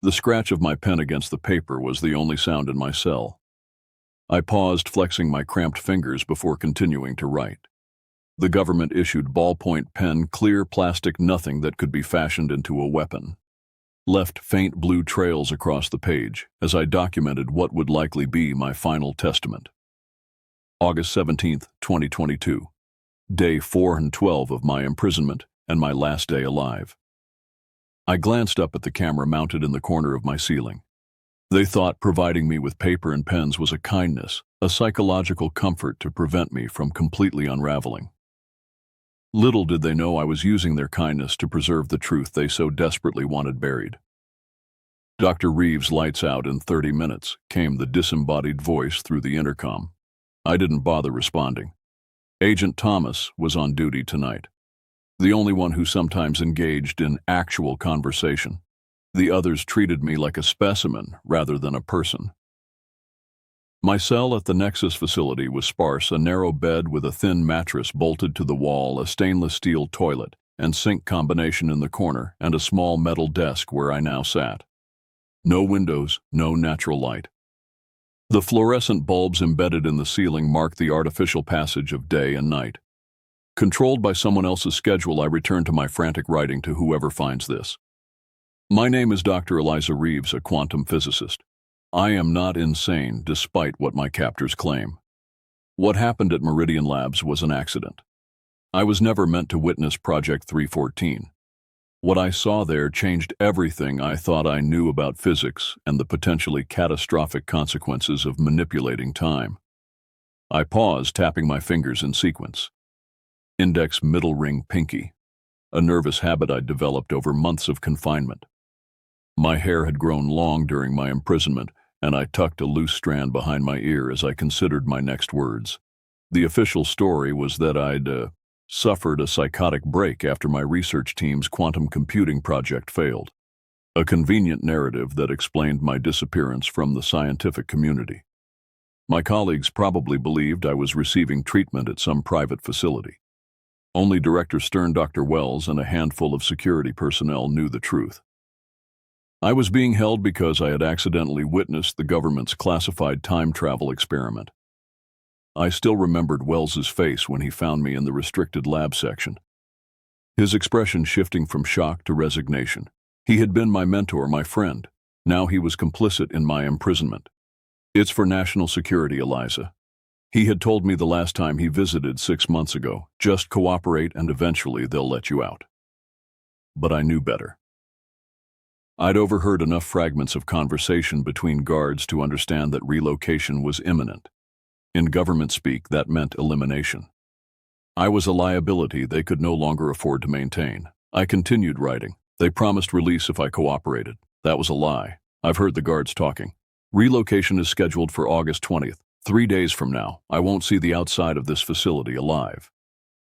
The scratch of my pen against the paper was the only sound in my cell. I paused, flexing my cramped fingers before continuing to write. The government-issued ballpoint pen, clear plastic nothing that could be fashioned into a weapon, left faint blue trails across the page as I documented what would likely be my final testament. August 17th, 2022. Day 412 of my imprisonment and my last day alive. I glanced up at the camera mounted in the corner of my ceiling. They thought providing me with paper and pens was a kindness, a psychological comfort to prevent me from completely unraveling. Little did they know I was using their kindness to preserve the truth they so desperately wanted buried. Dr. Reeves lights out in 30 minutes, came the disembodied voice through the intercom. I didn't bother responding. Agent Thomas was on duty tonight, the only one who sometimes engaged in actual conversation. The others treated me like a specimen rather than a person. My cell at the Nexus facility was sparse, a narrow bed with a thin mattress bolted to the wall, a stainless steel toilet and sink combination in the corner, and a small metal desk where I now sat. No windows, no natural light. The fluorescent bulbs embedded in the ceiling marked the artificial passage of day and night. Controlled by someone else's schedule, I return to my frantic writing to whoever finds this. My name is Dr. Eliza Reeves, a quantum physicist. I am not insane, despite what my captors claim. What happened at Meridian Labs was an accident. I was never meant to witness Project 314. What I saw there changed everything I thought I knew about physics and the potentially catastrophic consequences of manipulating time. I paused, tapping my fingers in sequence. Index, middle ring, pinky. A nervous habit I'd developed over months of confinement. My hair had grown long during my imprisonment, and I tucked a loose strand behind my ear as I considered my next words. The official story was that I'd suffered a psychotic break after my research team's quantum computing project failed. A convenient narrative that explained my disappearance from the scientific community. My colleagues probably believed I was receiving treatment at some private facility. Only Director Stern, Dr. Wells, and a handful of security personnel knew the truth. I was being held because I had accidentally witnessed the government's classified time travel experiment. I still remembered Wells's face when he found me in the restricted lab section. His expression shifting from shock to resignation. He had been my mentor, my friend. Now he was complicit in my imprisonment. It's for national security, Eliza. He had told me the last time he visited 6 months ago. Just cooperate and eventually they'll let you out. But I knew better. I'd overheard enough fragments of conversation between guards to understand that relocation was imminent. In government speak, that meant elimination. I was a liability they could no longer afford to maintain. I continued writing. They promised release if I cooperated. That was a lie. I've heard the guards talking. Relocation is scheduled for August 20th. 3 days from now, I won't see the outside of this facility alive.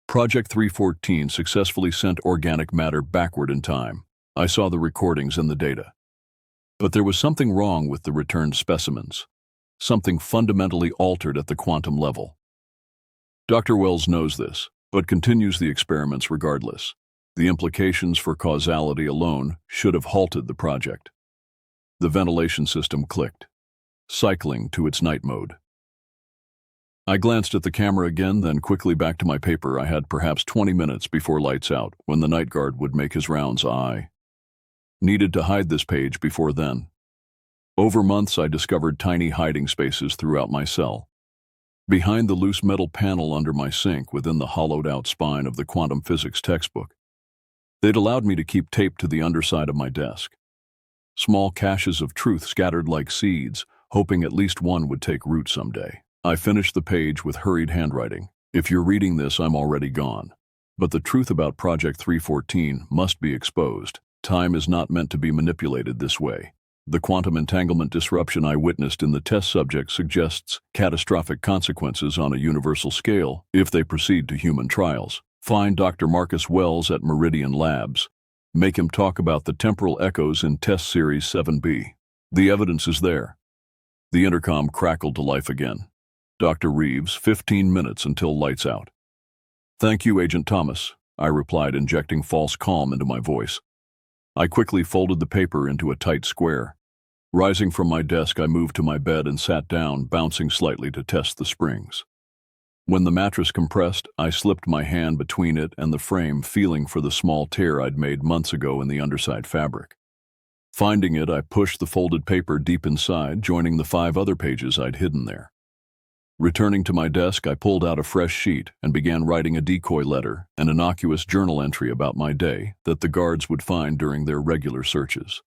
Project 314 successfully sent organic matter backward in time. I saw the recordings and the data. But there was something wrong with the returned specimens. Something fundamentally altered at the quantum level. Dr. Wells knows this, but continues the experiments regardless. The implications for causality alone should have halted the project. The ventilation system clicked, cycling to its night mode. I glanced at the camera again, then quickly back to my paper. I had perhaps 20 minutes before lights out, when the night guard would make his rounds. I needed to hide this page before then. Over months, I discovered tiny hiding spaces throughout my cell. Behind the loose metal panel under my sink, within the hollowed-out spine of the quantum physics textbook. They'd allowed me to keep taped to the underside of my desk. Small caches of truth scattered like seeds, hoping at least one would take root someday. I finished the page with hurried handwriting. If you're reading this, I'm already gone. But the truth about Project 314 must be exposed. Time is not meant to be manipulated this way. The quantum entanglement disruption I witnessed in the test subject suggests catastrophic consequences on a universal scale if they proceed to human trials. Find Dr. Marcus Wells at Meridian Labs. Make him talk about the temporal echoes in Test Series 7B. The evidence is there. The intercom crackled to life again. Dr. Reeves, 15 minutes until lights out. Thank you, Agent Thomas, I replied, injecting false calm into my voice. I quickly folded the paper into a tight square. Rising from my desk, I moved to my bed and sat down, bouncing slightly to test the springs. When the mattress compressed, I slipped my hand between it and the frame, feeling for the small tear I'd made months ago in the underside fabric. Finding it, I pushed the folded paper deep inside, joining the 5 other pages I'd hidden there. Returning to my desk, I pulled out a fresh sheet and began writing a decoy letter, an innocuous journal entry about my day that the guards would find during their regular searches.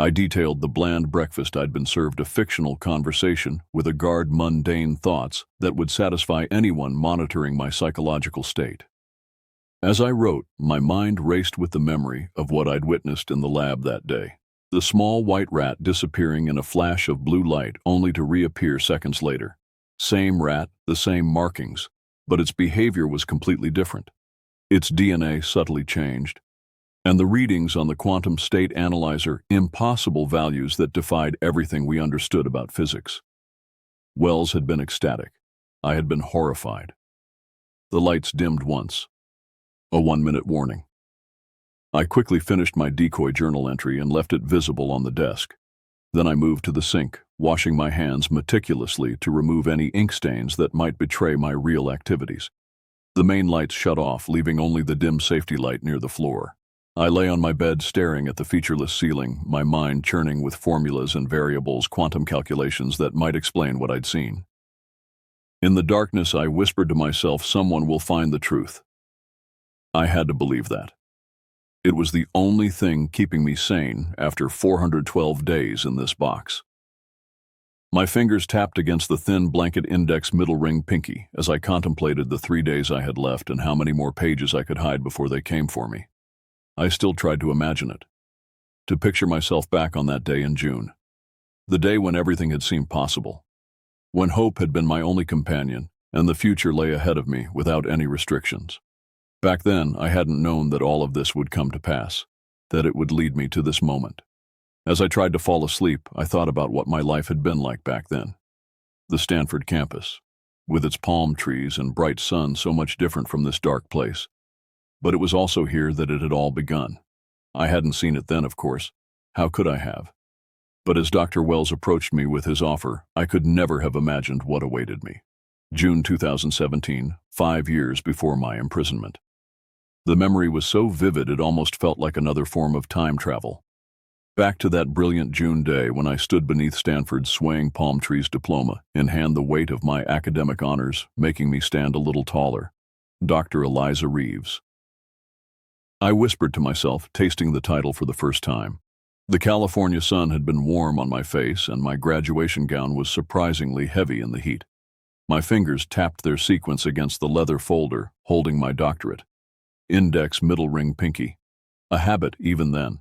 I detailed the bland breakfast I'd been served, a fictional conversation with a guard, mundane thoughts that would satisfy anyone monitoring my psychological state. As I wrote, my mind raced with the memory of what I'd witnessed in the lab that day. The small white rat disappearing in a flash of blue light only to reappear seconds later. Same rat, the same markings, but its behavior was completely different. Its DNA subtly changed, and the readings on the quantum state analyzer, impossible values that defied everything we understood about physics. Wells had been ecstatic. I had been horrified. The lights dimmed once. A 1-minute warning. I quickly finished my decoy journal entry and left it visible on the desk. Then I moved to the sink, washing my hands meticulously to remove any ink stains that might betray my real activities. The main lights shut off, leaving only the dim safety light near the floor. I lay on my bed staring at the featureless ceiling, my mind churning with formulas and variables, quantum calculations that might explain what I'd seen. In the darkness, I whispered to myself, someone will find the truth. I had to believe that. It was the only thing keeping me sane after 412 days in this box. My fingers tapped against the thin blanket index middle ring pinky as I contemplated the 3 days I had left and how many more pages I could hide before they came for me. I still tried to imagine it, to picture myself back on that day in June, the day when everything had seemed possible, when hope had been my only companion and the future lay ahead of me without any restrictions. Back then, I hadn't known that all of this would come to pass, that it would lead me to this moment. As I tried to fall asleep, I thought about what my life had been like back then. The Stanford campus, with its palm trees and bright sun, so much different from this dark place. But it was also here that it had all begun. I hadn't seen it then, of course. How could I have? But as Dr. Wells approached me with his offer, I could never have imagined what awaited me. June 2017, 5 years before my imprisonment. The memory was so vivid it almost felt like another form of time travel. Back to that brilliant June day when I stood beneath Stanford's swaying palm trees, diploma in hand, the weight of my academic honors making me stand a little taller. Dr. Eliza Reeves. I whispered to myself, tasting the title for the first time. The California sun had been warm on my face, and my graduation gown was surprisingly heavy in the heat. My fingers tapped their sequence against the leather folder, holding my doctorate. Index middle ring pinky. A habit even then.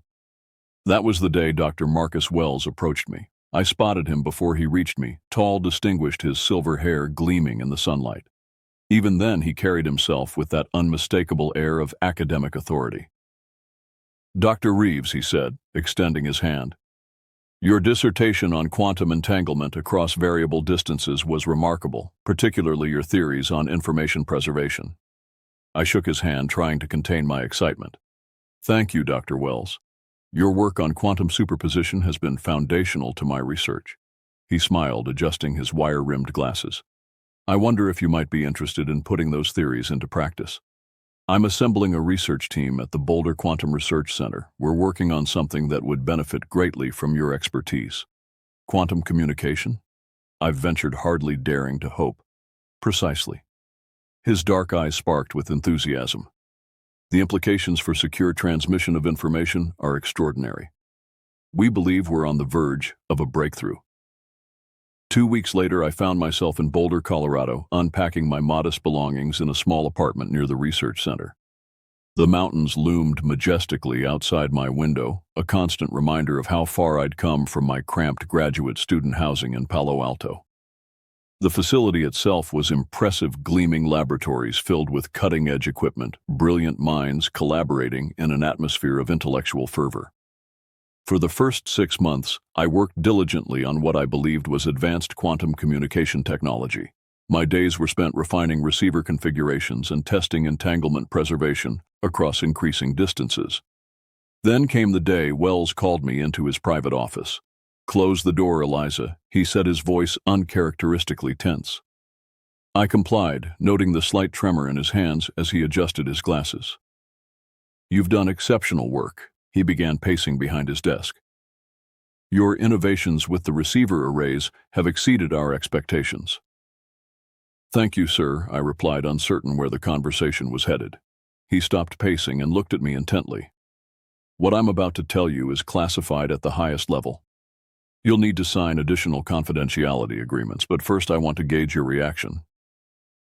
That was the day Dr. Marcus Wells approached me. I spotted him before he reached me, tall, distinguished, his silver hair gleaming in the sunlight. Even then, he carried himself with that unmistakable air of academic authority. Dr. Reeves, he said, extending his hand. Your dissertation on quantum entanglement across variable distances was remarkable, particularly your theories on information preservation. I shook his hand, trying to contain my excitement. Thank you, Dr. Wells. Your work on quantum superposition has been foundational to my research. He smiled, adjusting his wire-rimmed glasses. I wonder if you might be interested in putting those theories into practice. I'm assembling a research team at the Boulder Quantum Research Center. We're working on something that would benefit greatly from your expertise. Quantum communication? I've ventured, hardly daring to hope. Precisely. His dark eyes sparked with enthusiasm. The implications for secure transmission of information are extraordinary. We believe we're on the verge of a breakthrough. 2 weeks later, I found myself in Boulder, Colorado, unpacking my modest belongings in a small apartment near the research center. The mountains loomed majestically outside my window, a constant reminder of how far I'd come from my cramped graduate student housing in Palo Alto. The facility itself was impressive, gleaming laboratories filled with cutting-edge equipment, brilliant minds collaborating in an atmosphere of intellectual fervor. For the first 6 months, I worked diligently on what I believed was advanced quantum communication technology. My days were spent refining receiver configurations and testing entanglement preservation across increasing distances. Then came the day Wells called me into his private office. "Close the door, Eliza," he said, his voice uncharacteristically tense. I complied, noting the slight tremor in his hands as he adjusted his glasses. "You've done exceptional work," he began, pacing behind his desk. "Your innovations with the receiver arrays have exceeded our expectations." "Thank you, sir," I replied, uncertain where the conversation was headed. He stopped pacing and looked at me intently. "What I'm about to tell you is classified at the highest level. You'll need to sign additional confidentiality agreements, but first I want to gauge your reaction."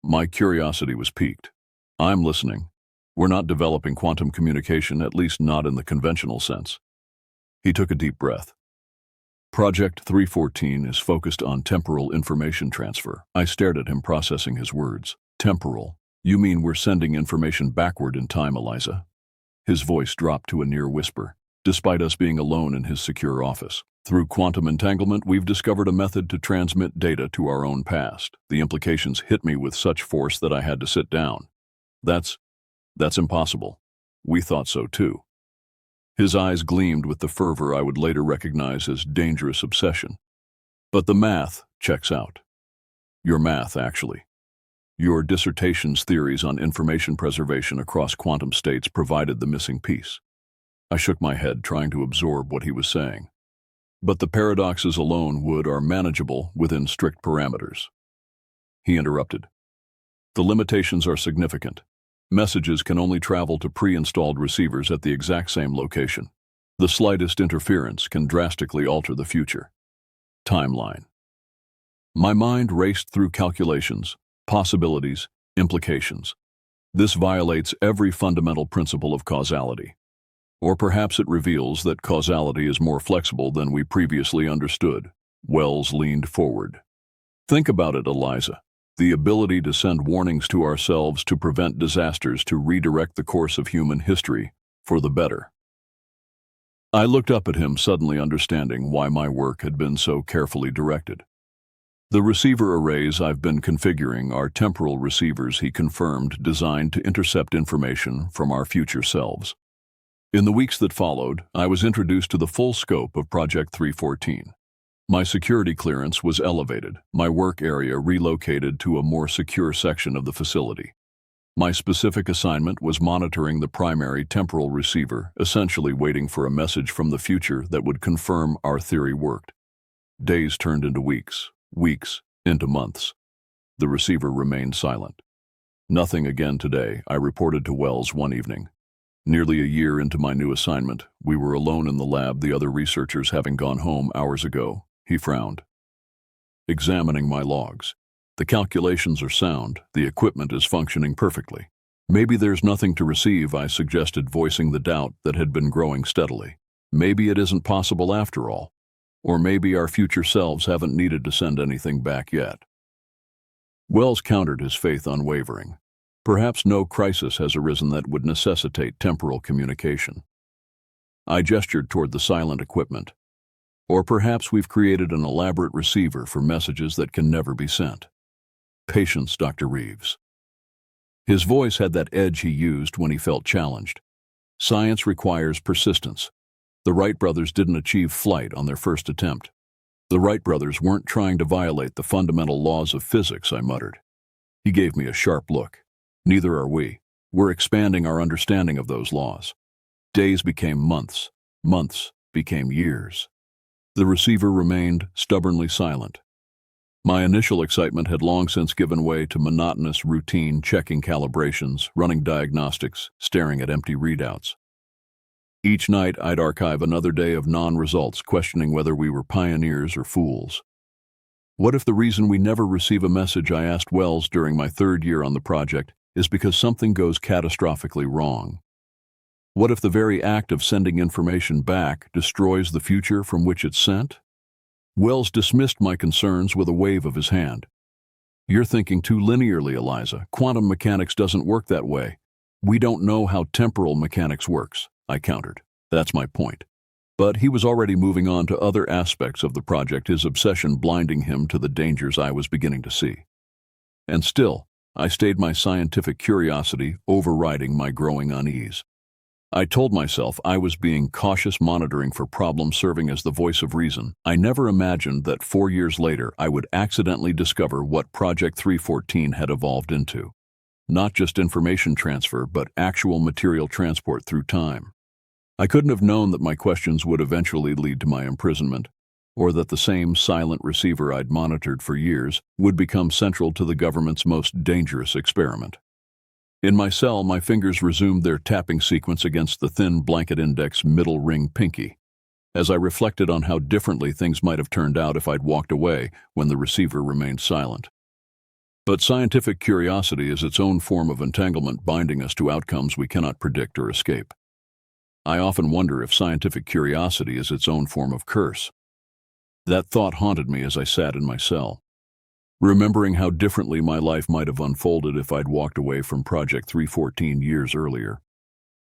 My curiosity was piqued. "I'm listening. We're not developing quantum communication, at least not in the conventional sense." He took a deep breath. "Project 314 is focused on temporal information transfer." I stared at him, processing his words. "Temporal? You mean we're sending information backward in time, Eliza?" His voice dropped to a near whisper, despite us being alone in his secure office. "Through quantum entanglement, we've discovered a method to transmit data to our own past." The implications hit me with such force that I had to sit down. That's impossible." "We thought so too." His eyes gleamed with the fervor I would later recognize as dangerous obsession. "But the math checks out." "Your math, actually. Your dissertation's theories on information preservation across quantum states provided the missing piece." I shook my head, trying to absorb what he was saying. "But the paradoxes alone are manageable within strict parameters." He interrupted. "The limitations are significant. Messages can only travel to pre-installed receivers at the exact same location. The slightest interference can drastically alter the future." Timeline. My mind raced through calculations, possibilities, implications. This violates every fundamental principle of causality. Or perhaps it reveals that causality is more flexible than we previously understood. Wells leaned forward. "Think about it, Eliza. The ability to send warnings to ourselves to prevent disasters, to redirect the course of human history for the better." I looked up at him, suddenly understanding why my work had been so carefully directed. "The receiver arrays I've been configuring are temporal receivers," he confirmed, "designed to intercept information from our future selves." In the weeks that followed, I was introduced to the full scope of Project 314. My security clearance was elevated, my work area relocated to a more secure section of the facility. My specific assignment was monitoring the primary temporal receiver, essentially waiting for a message from the future that would confirm our theory worked. Days turned into weeks, weeks into months. The receiver remained silent. "Nothing again today," I reported to Wells one evening. Nearly a year into my new assignment, we were alone in the lab, the other researchers having gone home hours ago. He frowned. "Examining my logs. The calculations are sound, the equipment is functioning perfectly. Maybe there's nothing to receive," I suggested, voicing the doubt that had been growing steadily. "Maybe it isn't possible after all. Or maybe our future selves haven't needed to send anything back yet." Wells countered, his faith unwavering. "Perhaps no crisis has arisen that would necessitate temporal communication." I gestured toward the silent equipment. "Or perhaps we've created an elaborate receiver for messages that can never be sent." "Patience, Dr. Reeves." His voice had that edge he used when he felt challenged. "Science requires persistence. The Wright brothers didn't achieve flight on their first attempt. The Wright brothers weren't trying to violate the fundamental laws of physics," I muttered. He gave me a sharp look. "Neither are we. We're expanding our understanding of those laws." Days became months. Months became years. The receiver remained stubbornly silent. My initial excitement had long since given way to monotonous routine, checking calibrations, running diagnostics, staring at empty readouts. Each night I'd archive another day of non-results, questioning whether we were pioneers or fools. "What if the reason we never receive a message," I asked Wells during my third year on the project, "is because something goes catastrophically wrong? What if the very act of sending information back destroys the future from which it's sent?" Wells dismissed my concerns with a wave of his hand. "You're thinking too linearly, Eliza. Quantum mechanics doesn't work that way. We don't know how temporal mechanics works," I countered. "That's my point." But he was already moving on to other aspects of the project, his obsession blinding him to the dangers I was beginning to see. And still, I stayed, my scientific curiosity overriding my growing unease. I told myself I was being cautious, monitoring for problems, serving as the voice of reason. I never imagined that 4 years later I would accidentally discover what Project 314 had evolved into. Not just information transfer, but actual material transport through time. I couldn't have known that my questions would eventually lead to my imprisonment, or that the same silent receiver I'd monitored for years would become central to the government's most dangerous experiment. In my cell, my fingers resumed their tapping sequence against the thin blanket index middle ring pinky, as I reflected on how differently things might have turned out if I'd walked away when the receiver remained silent. But scientific curiosity is its own form of entanglement, binding us to outcomes we cannot predict or escape. I often wonder if scientific curiosity is its own form of curse. That thought haunted me as I sat in my cell, remembering how differently my life might have unfolded if I'd walked away from Project 314 years earlier.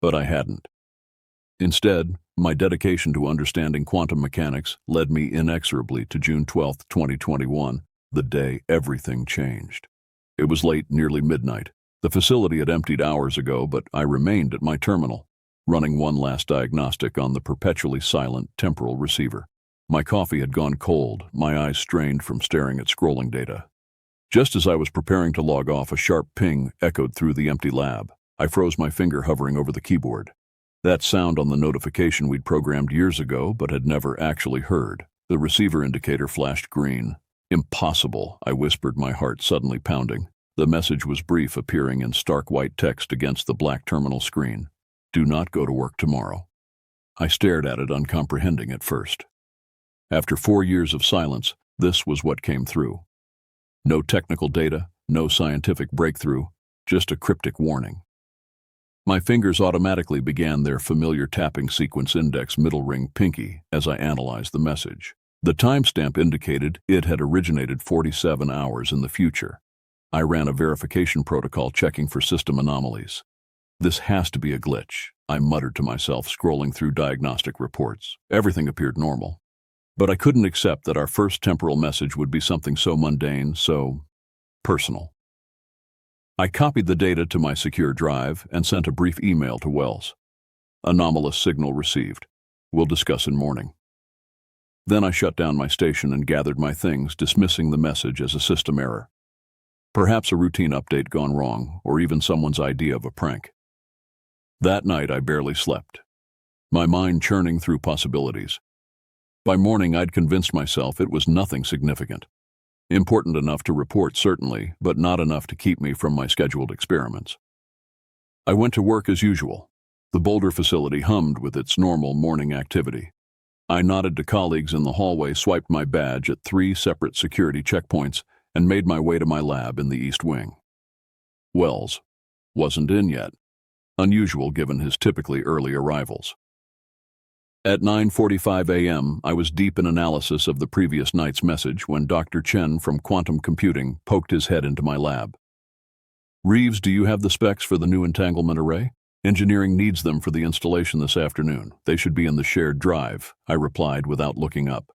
But I hadn't. Instead, my dedication to understanding quantum mechanics led me inexorably to June 12, 2021, the day everything changed. It was late, nearly midnight. The facility had emptied hours ago, but I remained at my terminal, running one last diagnostic on the perpetually silent temporal receiver. My coffee had gone cold, my eyes strained from staring at scrolling data. Just as I was preparing to log off, a sharp ping echoed through the empty lab. I froze, my finger hovering over the keyboard. That sound on the notification we'd programmed years ago but had never actually heard. The receiver indicator flashed green. Impossible, I whispered, my heart suddenly pounding. The message was brief, appearing in stark white text against the black terminal screen. Do not go to work tomorrow. I stared at it, uncomprehending at first. After 4 years of silence, this was what came through. No technical data, no scientific breakthrough, just a cryptic warning. My fingers automatically began their familiar tapping sequence, index middle ring pinky, as I analyzed the message. The timestamp indicated it had originated 47 hours in the future. I ran a verification protocol, checking for system anomalies. This has to be a glitch, I muttered to myself, scrolling through diagnostic reports. Everything appeared normal. But I couldn't accept that our first temporal message would be something so mundane, so personal. I copied the data to my secure drive and sent a brief email to Wells. Anomalous signal received. We'll discuss in morning. Then I shut down my station and gathered my things, dismissing the message as a system error. Perhaps a routine update gone wrong, or even someone's idea of a prank. That night I barely slept, my mind churning through possibilities. By morning, I'd convinced myself it was nothing significant. Important enough to report, certainly, but not enough to keep me from my scheduled experiments. I went to work as usual. The Boulder facility hummed with its normal morning activity. I nodded to colleagues in the hallway, swiped my badge at 3 separate security checkpoints, and made my way to my lab in the East Wing. Wells wasn't in yet, unusual given his typically early arrivals. At 9:45 a.m., I was deep in analysis of the previous night's message when Dr. Chen from Quantum Computing poked his head into my lab. Reeves, do you have the specs for the new entanglement array? Engineering needs them for the installation this afternoon. They should be in the shared drive, I replied without looking up.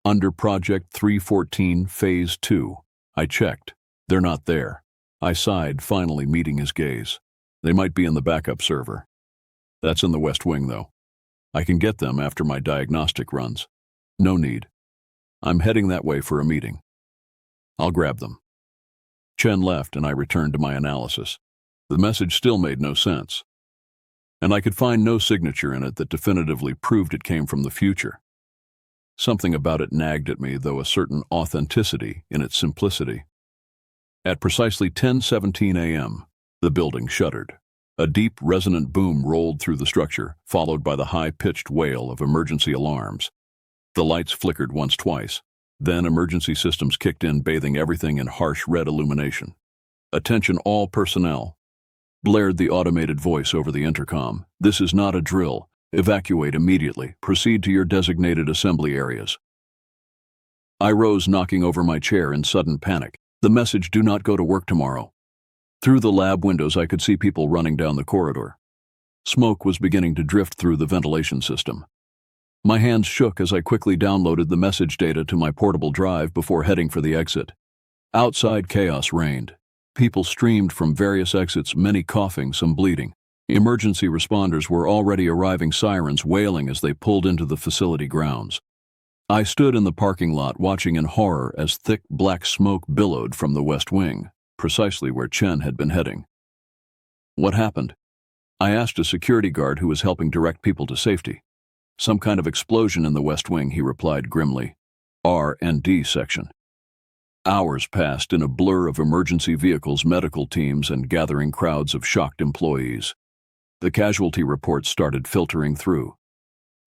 Under Project 314, Phase 2. I checked. They're not there. I sighed, finally meeting his gaze. They might be in the backup server. That's in the West Wing, though. I can get them after my diagnostic runs. No need. I'm heading that way for a meeting. I'll grab them. Chen left and I returned to my analysis. The message still made no sense, and I could find no signature in it that definitively proved it came from the future. Something about it nagged at me, though, a certain authenticity in its simplicity. At precisely 10:17 a.m., the building shuddered. A deep, resonant boom rolled through the structure, followed by the high-pitched wail of emergency alarms. The lights flickered once, twice. Then emergency systems kicked in, bathing everything in harsh red illumination. "Attention all personnel," blared the automated voice over the intercom. "This is not a drill. Evacuate immediately. Proceed to your designated assembly areas." I rose, knocking over my chair in sudden panic. The message, "Do not go to work tomorrow." Through the lab windows, I could see people running down the corridor. Smoke was beginning to drift through the ventilation system. My hands shook as I quickly downloaded the message data to my portable drive before heading for the exit. Outside, chaos reigned. People streamed from various exits, many coughing, some bleeding. Emergency responders were already arriving, sirens wailing as they pulled into the facility grounds. I stood in the parking lot watching in horror as thick black smoke billowed from the west wing, precisely where Chen had been heading. What happened? I asked a security guard who was helping direct people to safety. Some kind of explosion in the west wing, he replied grimly. R&D section. Hours passed in a blur of emergency vehicles, medical teams, and gathering crowds of shocked employees. The casualty reports started filtering through.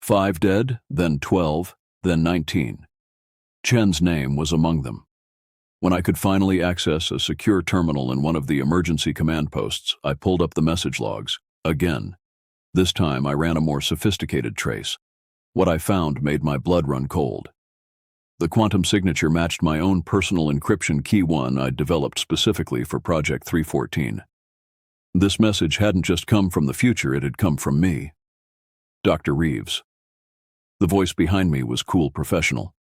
5 dead, then 12, then 19. Chen's name was among them. When I could finally access a secure terminal in one of the emergency command posts, I pulled up the message logs. Again. This time I ran a more sophisticated trace. What I found made my blood run cold. The quantum signature matched my own personal encryption key, one I'd developed specifically for Project 314. This message hadn't just come from the future, it had come from me. Dr. Reeves. The voice behind me was cool, professional.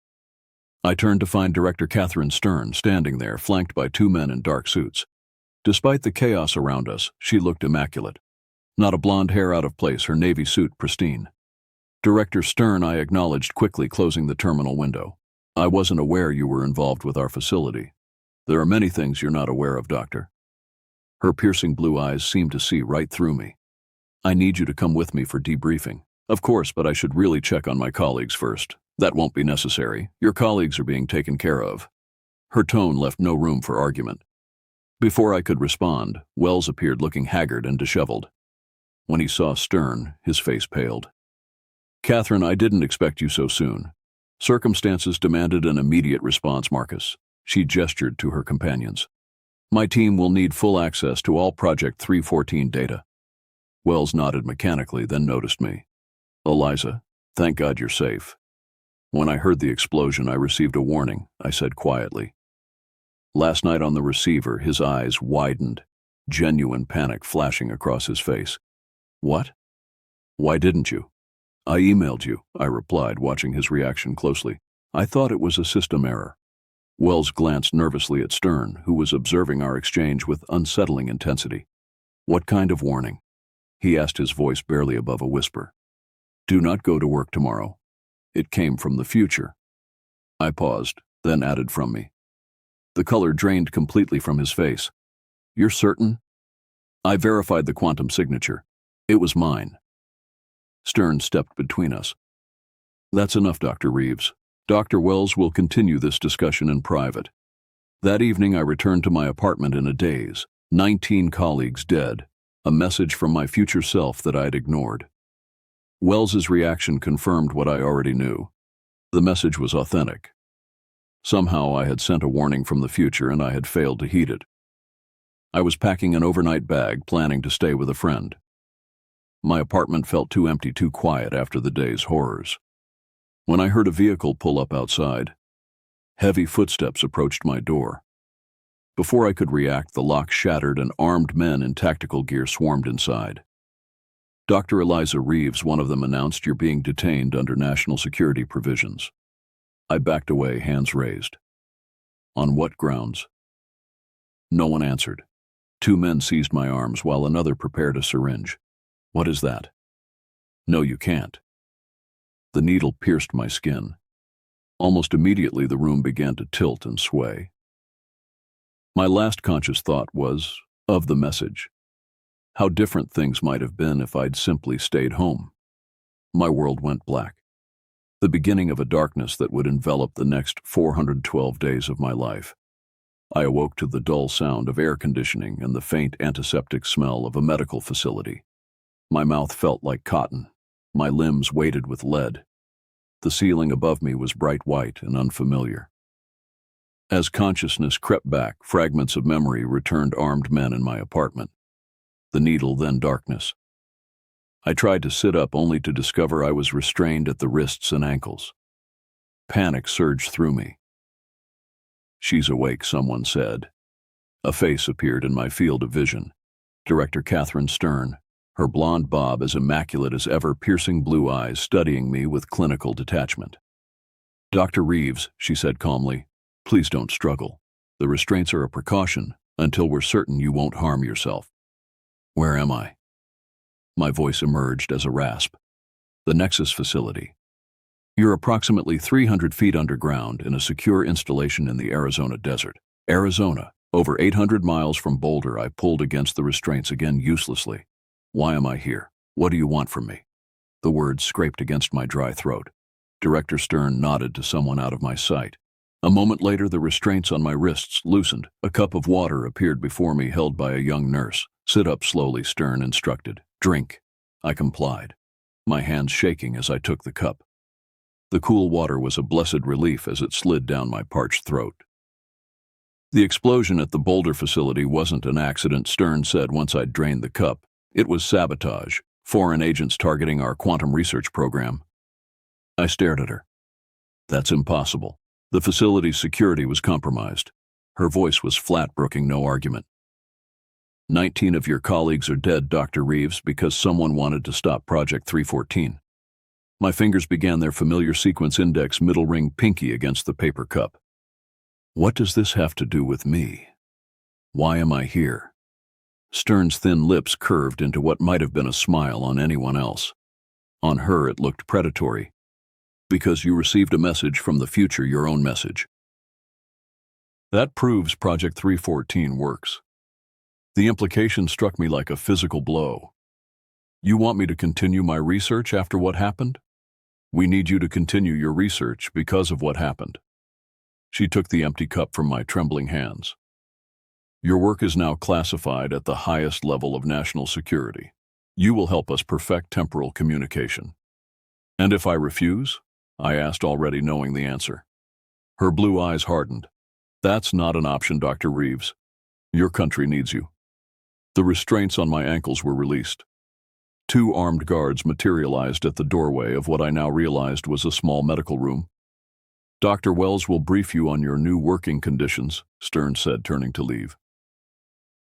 I turned to find Director Catherine Stern standing there, flanked by 2 men in dark suits. Despite the chaos around us, she looked immaculate. Not a blonde hair out of place, her navy suit pristine. Director Stern, I acknowledged quickly, closing the terminal window. I wasn't aware you were involved with our facility. There are many things you're not aware of, Doctor. Her piercing blue eyes seemed to see right through me. I need you to come with me for debriefing. Of course, but I should really check on my colleagues first. That won't be necessary. Your colleagues are being taken care of. Her tone left no room for argument. Before I could respond, Wells appeared looking haggard and disheveled. When he saw Stern, his face paled. Catherine, I didn't expect you so soon. Circumstances demanded an immediate response, Marcus. She gestured to her companions. My team will need full access to all Project 314 data. Wells nodded mechanically, then noticed me. Eliza, thank God you're safe. When I heard the explosion, I received a warning, I said quietly. Last night on the receiver, his eyes widened, genuine panic flashing across his face. What? Why didn't you? I emailed you, I replied, watching his reaction closely. I thought it was a system error. Wells glanced nervously at Stern, who was observing our exchange with unsettling intensity. What kind of warning? He asked, his voice barely above a whisper. Do not go to work tomorrow. It came from the future. I paused, then added from me. The color drained completely from his face. You're certain? I verified the quantum signature. It was mine. Stern stepped between us. That's enough, Dr. Reeves. Dr. Wells will continue this discussion in private. That evening I returned to my apartment in a daze. 19 colleagues dead. A message from my future self that I'd ignored. Wells's reaction confirmed what I already knew. The message was authentic. Somehow I had sent a warning from the future and I had failed to heed it. I was packing an overnight bag, planning to stay with a friend. My apartment felt too empty, too quiet after the day's horrors. When I heard a vehicle pull up outside, heavy footsteps approached my door. Before I could react, the lock shattered and armed men in tactical gear swarmed inside. Dr. Eliza Reeves, one of them, announced, you're being detained under national security provisions. I backed away, hands raised. On what grounds? No one answered. 2 men seized my arms while another prepared a syringe. What is that? No, you can't. The needle pierced my skin. Almost immediately the room began to tilt and sway. My last conscious thought was of the message. How different things might have been if I'd simply stayed home. My world went black. The beginning of a darkness that would envelop the next 412 days of my life. I awoke to the dull sound of air conditioning and the faint antiseptic smell of a medical facility. My mouth felt like cotton. My limbs weighted with lead. The ceiling above me was bright white and unfamiliar. As consciousness crept back, fragments of memory returned. Armed men in my apartment. The needle, then darkness. I tried to sit up only to discover I was restrained at the wrists and ankles. Panic surged through me. She's awake, someone said. A face appeared in my field of vision. Director Catherine Stern, her blonde bob as immaculate as ever, piercing blue eyes studying me with clinical detachment. Dr. Reeves, she said calmly, please don't struggle. The restraints are a precaution until we're certain you won't harm yourself. Where am I? My voice emerged as a rasp. The Nexus facility. You're approximately 300 feet underground in a secure installation in the Arizona desert. Arizona. Over 800 miles from Boulder, I pulled against the restraints again uselessly. Why am I here? What do you want from me? The words scraped against my dry throat. Director Stern nodded to someone out of my sight. A moment later, the restraints on my wrists loosened. A cup of water appeared before me, held by a young nurse. Sit up slowly, Stern instructed. Drink. I complied, my hands shaking as I took the cup. The cool water was a blessed relief as it slid down my parched throat. The explosion at the Boulder facility wasn't an accident, Stern said once I'd drained the cup. It was sabotage. Foreign agents targeting our quantum research program. I stared at her. That's impossible. The facility's security was compromised. Her voice was flat, brooking no argument. 19 of your colleagues are dead, Dr. Reeves, because someone wanted to stop Project 314. My fingers began their familiar sequence, index, middle ring, pinky against the paper cup. What does this have to do with me? Why am I here? Stern's thin lips curved into what might have been a smile on anyone else. On her, it looked predatory. Because you received a message from the future, your own message. That proves Project 314 works. The implication struck me like a physical blow. You want me to continue my research after what happened? We need you to continue your research because of what happened. She took the empty cup from my trembling hands. Your work is now classified at the highest level of national security. You will help us perfect temporal communication. And if I refuse? I asked, already knowing the answer. Her blue eyes hardened. That's not an option, Dr. Reeves. Your country needs you. The restraints on my ankles were released. 2 armed guards materialized at the doorway of what I now realized was a small medical room. Dr. Wells will brief you on your new working conditions, Stern said, turning to leave.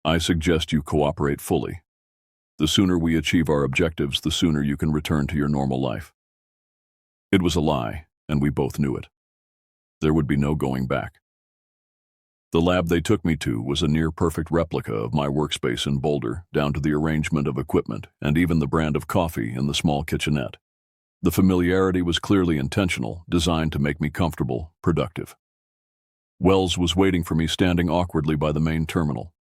I suggest you cooperate fully. The sooner we achieve our objectives, the sooner you can return to your normal life. It was a lie, and we both knew it. There would be no going back. The lab they took me to was a near-perfect replica of my workspace in Boulder, down to the arrangement of equipment and even the brand of coffee in the small kitchenette. The familiarity was clearly intentional, designed to make me comfortable, productive. Wells was waiting for me, standing awkwardly by the main terminal.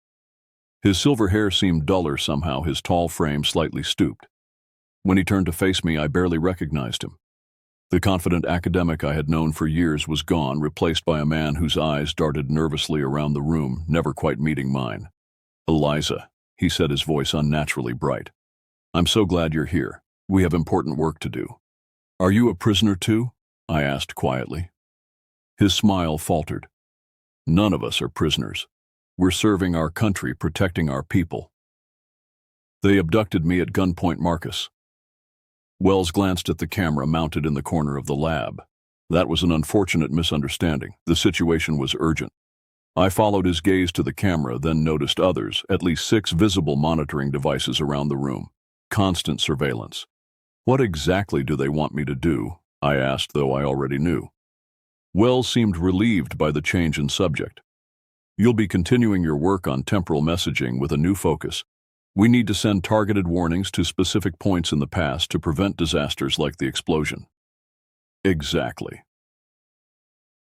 His silver hair seemed duller somehow, his tall frame slightly stooped. When he turned to face me, I barely recognized him. The confident academic I had known for years was gone, replaced by a man whose eyes darted nervously around the room, never quite meeting mine. Eliza, he said, his voice unnaturally bright. I'm so glad you're here. We have important work to do. Are you a prisoner too? I asked quietly. His smile faltered. None of us are prisoners. We're serving our country, protecting our people. They abducted me at gunpoint, Marcus. Wells glanced at the camera mounted in the corner of the lab. That was an unfortunate misunderstanding. The situation was urgent. I followed his gaze to the camera, then noticed others, at least 6 visible monitoring devices around the room. Constant surveillance. What exactly do they want me to do? I asked, though I already knew. Wells seemed relieved by the change in subject. You'll be continuing your work on temporal messaging with a new focus. We need to send targeted warnings to specific points in the past to prevent disasters like the explosion. Exactly.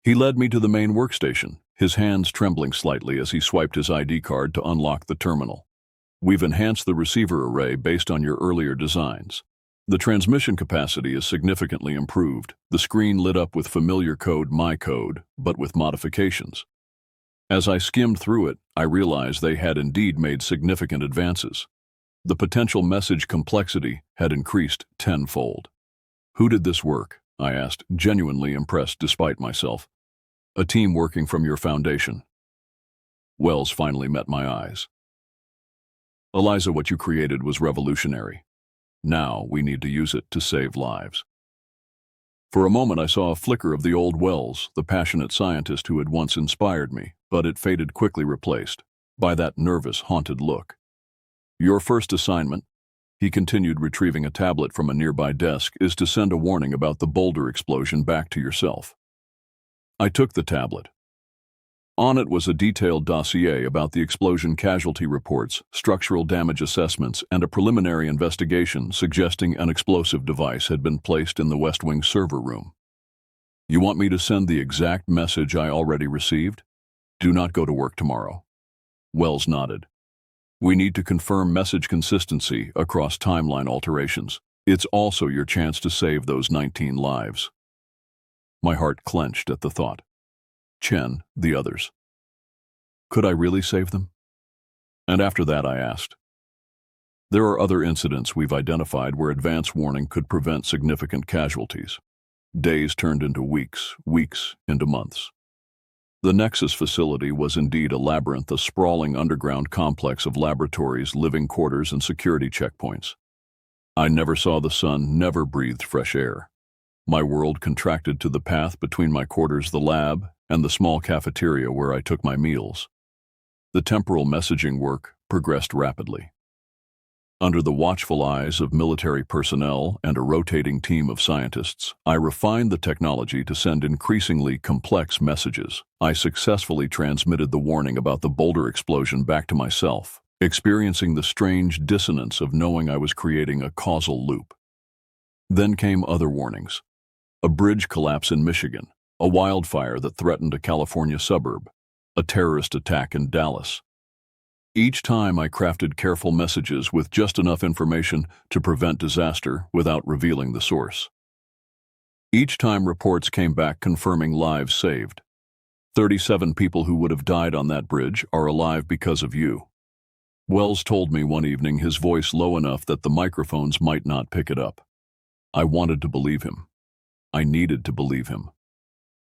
He led me to the main workstation, his hands trembling slightly as he swiped his ID card to unlock the terminal. We've enhanced the receiver array based on your earlier designs. The transmission capacity is significantly improved. The screen lit up with familiar code, my code, but with modifications. As I skimmed through it, I realized they had indeed made significant advances. The potential message complexity had increased tenfold. Who did this work? I asked, genuinely impressed despite myself. A team working from your foundation. Wells finally met my eyes. Eliza, what you created was revolutionary. Now we need to use it to save lives. For a moment I saw a flicker of the old Wells, the passionate scientist who had once inspired me, but it faded, quickly replaced by that nervous, haunted look. Your first assignment, he continued, retrieving a tablet from a nearby desk, is to send a warning about the Boulder explosion back to yourself. I took the tablet. On it was a detailed dossier about the explosion casualty reports, structural damage assessments, and a preliminary investigation suggesting an explosive device had been placed in the West Wing server room. You want me to send the exact message I already received? Do not go to work tomorrow. Wells nodded. We need to confirm message consistency across timeline alterations. It's also your chance to save those 19 lives. My heart clenched at the thought. Chen, the others. Could I really save them? And after that I asked. There are other incidents we've identified where advance warning could prevent significant casualties. Days turned into weeks, weeks into months. The Nexus facility was indeed a labyrinth, a sprawling underground complex of laboratories, living quarters, and security checkpoints. I never saw the sun, never breathed fresh air. My world contracted to the path between my quarters, the lab, and the small cafeteria where I took my meals. The temporal messaging work progressed rapidly. Under the watchful eyes of military personnel and a rotating team of scientists, I refined the technology to send increasingly complex messages. I successfully transmitted the warning about the boulder explosion back to myself, experiencing the strange dissonance of knowing I was creating a causal loop. Then came other warnings. A bridge collapse in Michigan, a wildfire that threatened a California suburb, a terrorist attack in Dallas. Each time I crafted careful messages with just enough information to prevent disaster without revealing the source. Each time reports came back confirming lives saved. 37 people who would have died on that bridge are alive because of you. Wells told me one evening, his voice low enough that the microphones might not pick it up. I wanted to believe him. I needed to believe him.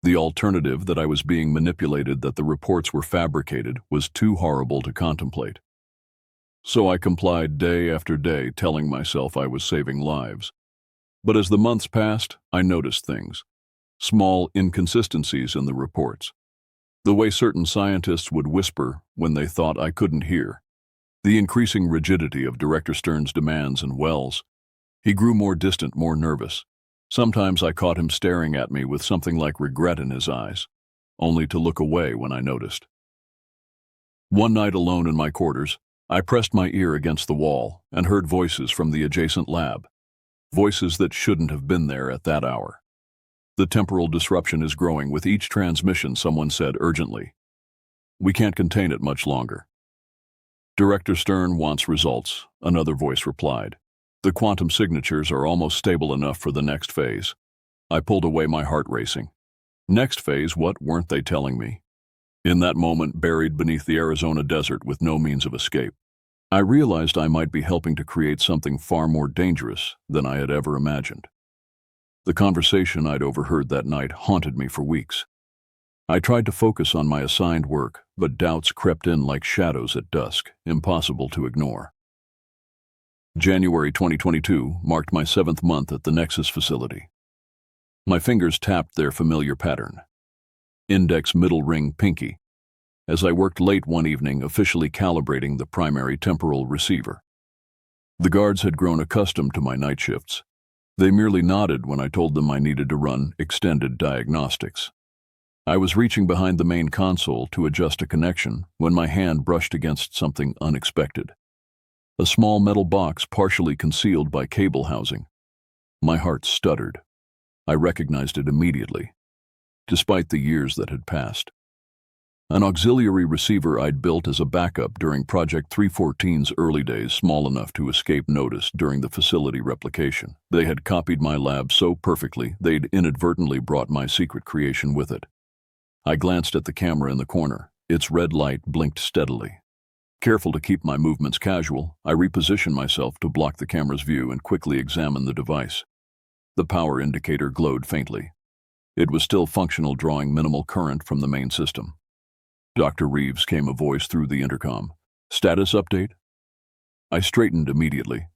The alternative, that I was being manipulated, that the reports were fabricated, was too horrible to contemplate. So I complied day after day, telling myself I was saving lives. But as the months passed, I noticed things. Small inconsistencies in the reports. The way certain scientists would whisper when they thought I couldn't hear. The increasing rigidity of Director Stern's demands and Wells. He grew more distant, more nervous. Sometimes I caught him staring at me with something like regret in his eyes, only to look away when I noticed. One night alone in my quarters, I pressed my ear against the wall and heard voices from the adjacent lab, voices that shouldn't have been there at that hour. The temporal disruption is growing with each transmission, someone said urgently. We can't contain it much longer. Director Stern wants results, another voice replied. The quantum signatures are almost stable enough for the next phase. I pulled away, my heart racing. Next phase, what weren't they telling me? In that moment, buried beneath the Arizona desert with no means of escape, I realized I might be helping to create something far more dangerous than I had ever imagined. The conversation I'd overheard that night haunted me for weeks. I tried to focus on my assigned work, but doubts crept in like shadows at dusk, impossible to ignore. January 2022 marked my 7th month at the Nexus facility. My fingers tapped their familiar pattern. Index, middle ring, pinky, as I worked late one evening officially calibrating the primary temporal receiver. The guards had grown accustomed to my night shifts. They merely nodded when I told them I needed to run extended diagnostics. I was reaching behind the main console to adjust a connection when my hand brushed against something unexpected. A small metal box partially concealed by cable housing. My heart stuttered. I recognized it immediately, despite the years that had passed. An auxiliary receiver I'd built as a backup during Project 314's early days, small enough to escape notice during the facility replication. They had copied my lab so perfectly they'd inadvertently brought my secret creation with it. I glanced at the camera in the corner. Its red light blinked steadily. Careful to keep my movements casual, I repositioned myself to block the camera's view and quickly examined the device. The power indicator glowed faintly. It was still functional, drawing minimal current from the main system. Dr. Reeves, came a voice through the intercom. Status update? I straightened immediately.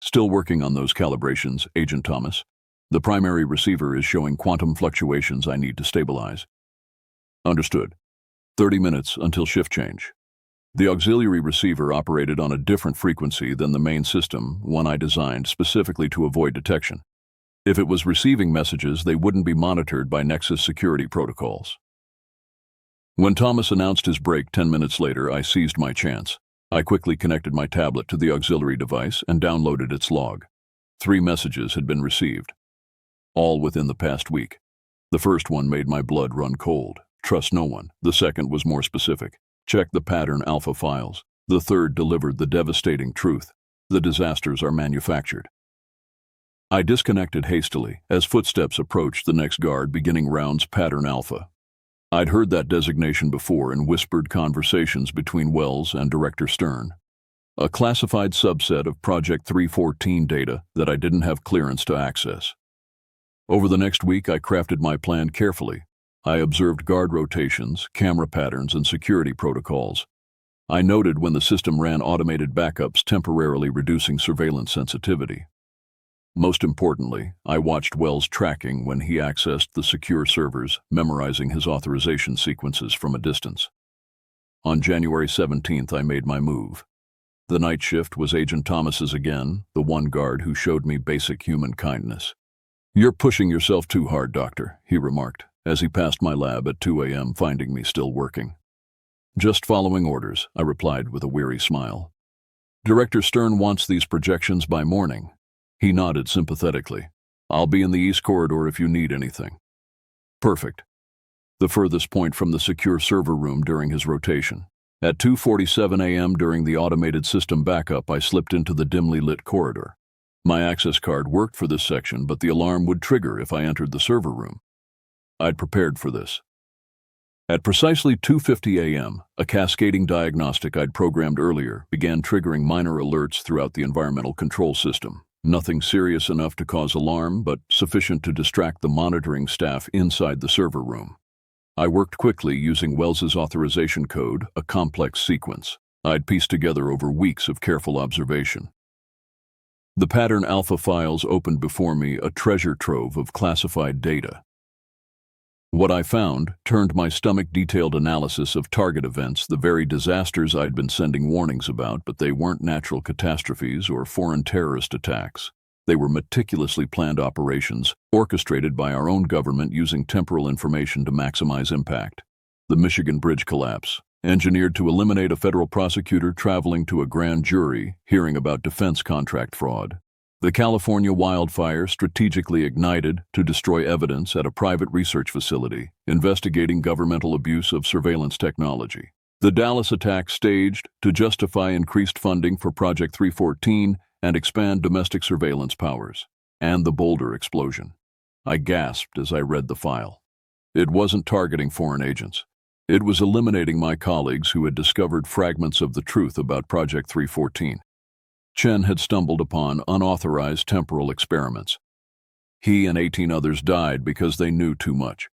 Still working on those calibrations, Agent Thomas. The primary receiver is showing quantum fluctuations I need to stabilize. Understood. 30 minutes until shift change. The auxiliary receiver operated on a different frequency than the main system, one I designed specifically to avoid detection. If it was receiving messages, they wouldn't be monitored by Nexus security protocols. When Thomas announced his break 10 minutes later, I seized my chance. I quickly connected my tablet to the auxiliary device and downloaded its log. 3 messages had been received, all within the past week. The first one made my blood run cold. Trust no one. The second was more specific. Check the pattern alpha files. The third delivered the devastating truth. The disasters are manufactured. I disconnected hastily as footsteps approached the next guard beginning rounds pattern alpha. I'd heard that designation before in whispered conversations between Wells and Director Stern. A classified subset of Project 314 data that I didn't have clearance to access. Over the next week, I crafted my plan carefully. I observed guard rotations, camera patterns, and security protocols. I noted when the system ran automated backups, temporarily reducing surveillance sensitivity. Most importantly, I watched Wells' tracking when he accessed the secure servers, memorizing his authorization sequences from a distance. On January 17th, I made my move. The night shift was Agent Thomas's again, the one guard who showed me basic human kindness. "You're pushing yourself too hard, Doctor," he remarked, as he passed my lab at 2 a.m., finding me still working. "Just following orders," I replied with a weary smile. "Director Stern wants these projections by morning." He nodded sympathetically. "I'll be in the East Corridor if you need anything." Perfect. The furthest point from the secure server room during his rotation. At 2:47 a.m. during the automated system backup, I slipped into the dimly lit corridor. My access card worked for this section, but the alarm would trigger if I entered the server room. I'd prepared for this. At precisely 2:50 a.m., a cascading diagnostic I'd programmed earlier began triggering minor alerts throughout the environmental control system. Nothing serious enough to cause alarm, but sufficient to distract the monitoring staff inside the server room. I worked quickly using Wells's authorization code, a complex sequence I'd pieced together over weeks of careful observation. The pattern alpha files opened before me, a treasure trove of classified data. What I found turned my stomach. Detailed analysis of target events, the very disasters I'd been sending warnings about, but they weren't natural catastrophes or foreign terrorist attacks. They were meticulously planned operations, orchestrated by our own government using temporal information to maximize impact. The Michigan bridge collapse, engineered to eliminate a federal prosecutor traveling to a grand jury hearing about defense contract fraud. The California wildfire, strategically ignited to destroy evidence at a private research facility investigating governmental abuse of surveillance technology. The Dallas attack, staged to justify increased funding for Project 314 and expand domestic surveillance powers. And the Boulder explosion. I gasped as I read the file. It wasn't targeting foreign agents. It was eliminating my colleagues who had discovered fragments of the truth about Project 314. Chen had stumbled upon unauthorized temporal experiments. He and 18 others died because they knew too much.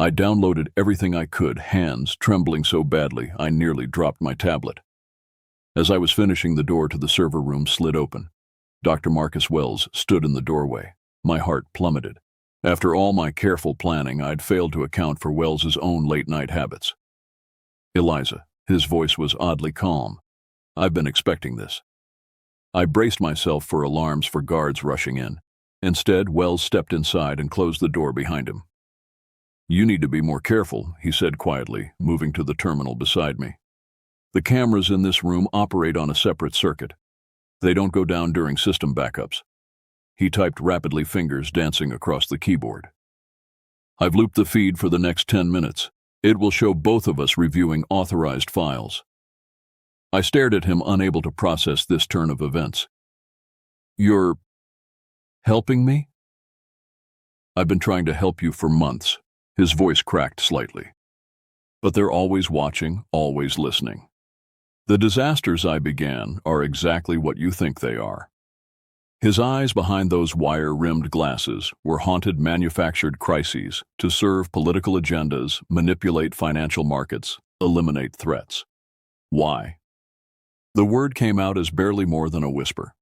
I downloaded everything I could, hands trembling so badly I nearly dropped my tablet. As I was finishing, the door to the server room slid open. Dr. Marcus Wells stood in the doorway. My heart plummeted. After all my careful planning, I'd failed to account for Wells's own late-night habits. "Eliza," his voice was oddly calm. "I've been expecting this." I braced myself for alarms for guards rushing in. Instead, Wells stepped inside and closed the door behind him. "You need to be more careful," he said quietly, moving to the terminal beside me. "The cameras in this room operate on a separate circuit. They don't go down during system backups." He typed rapidly, fingers dancing across the keyboard. "I've looped the feed for the next 10 minutes. It will show both of us reviewing authorized files." I stared at him, unable to process this turn of events. "You're helping me?" "I've been trying to help you for months." His voice cracked slightly. "But they're always watching, always listening. The disasters I began are exactly what you think they are." His eyes behind those wire-rimmed glasses were haunted manufactured crises to serve political agendas, manipulate financial markets, eliminate threats. Why? The word came out as barely more than a whisper.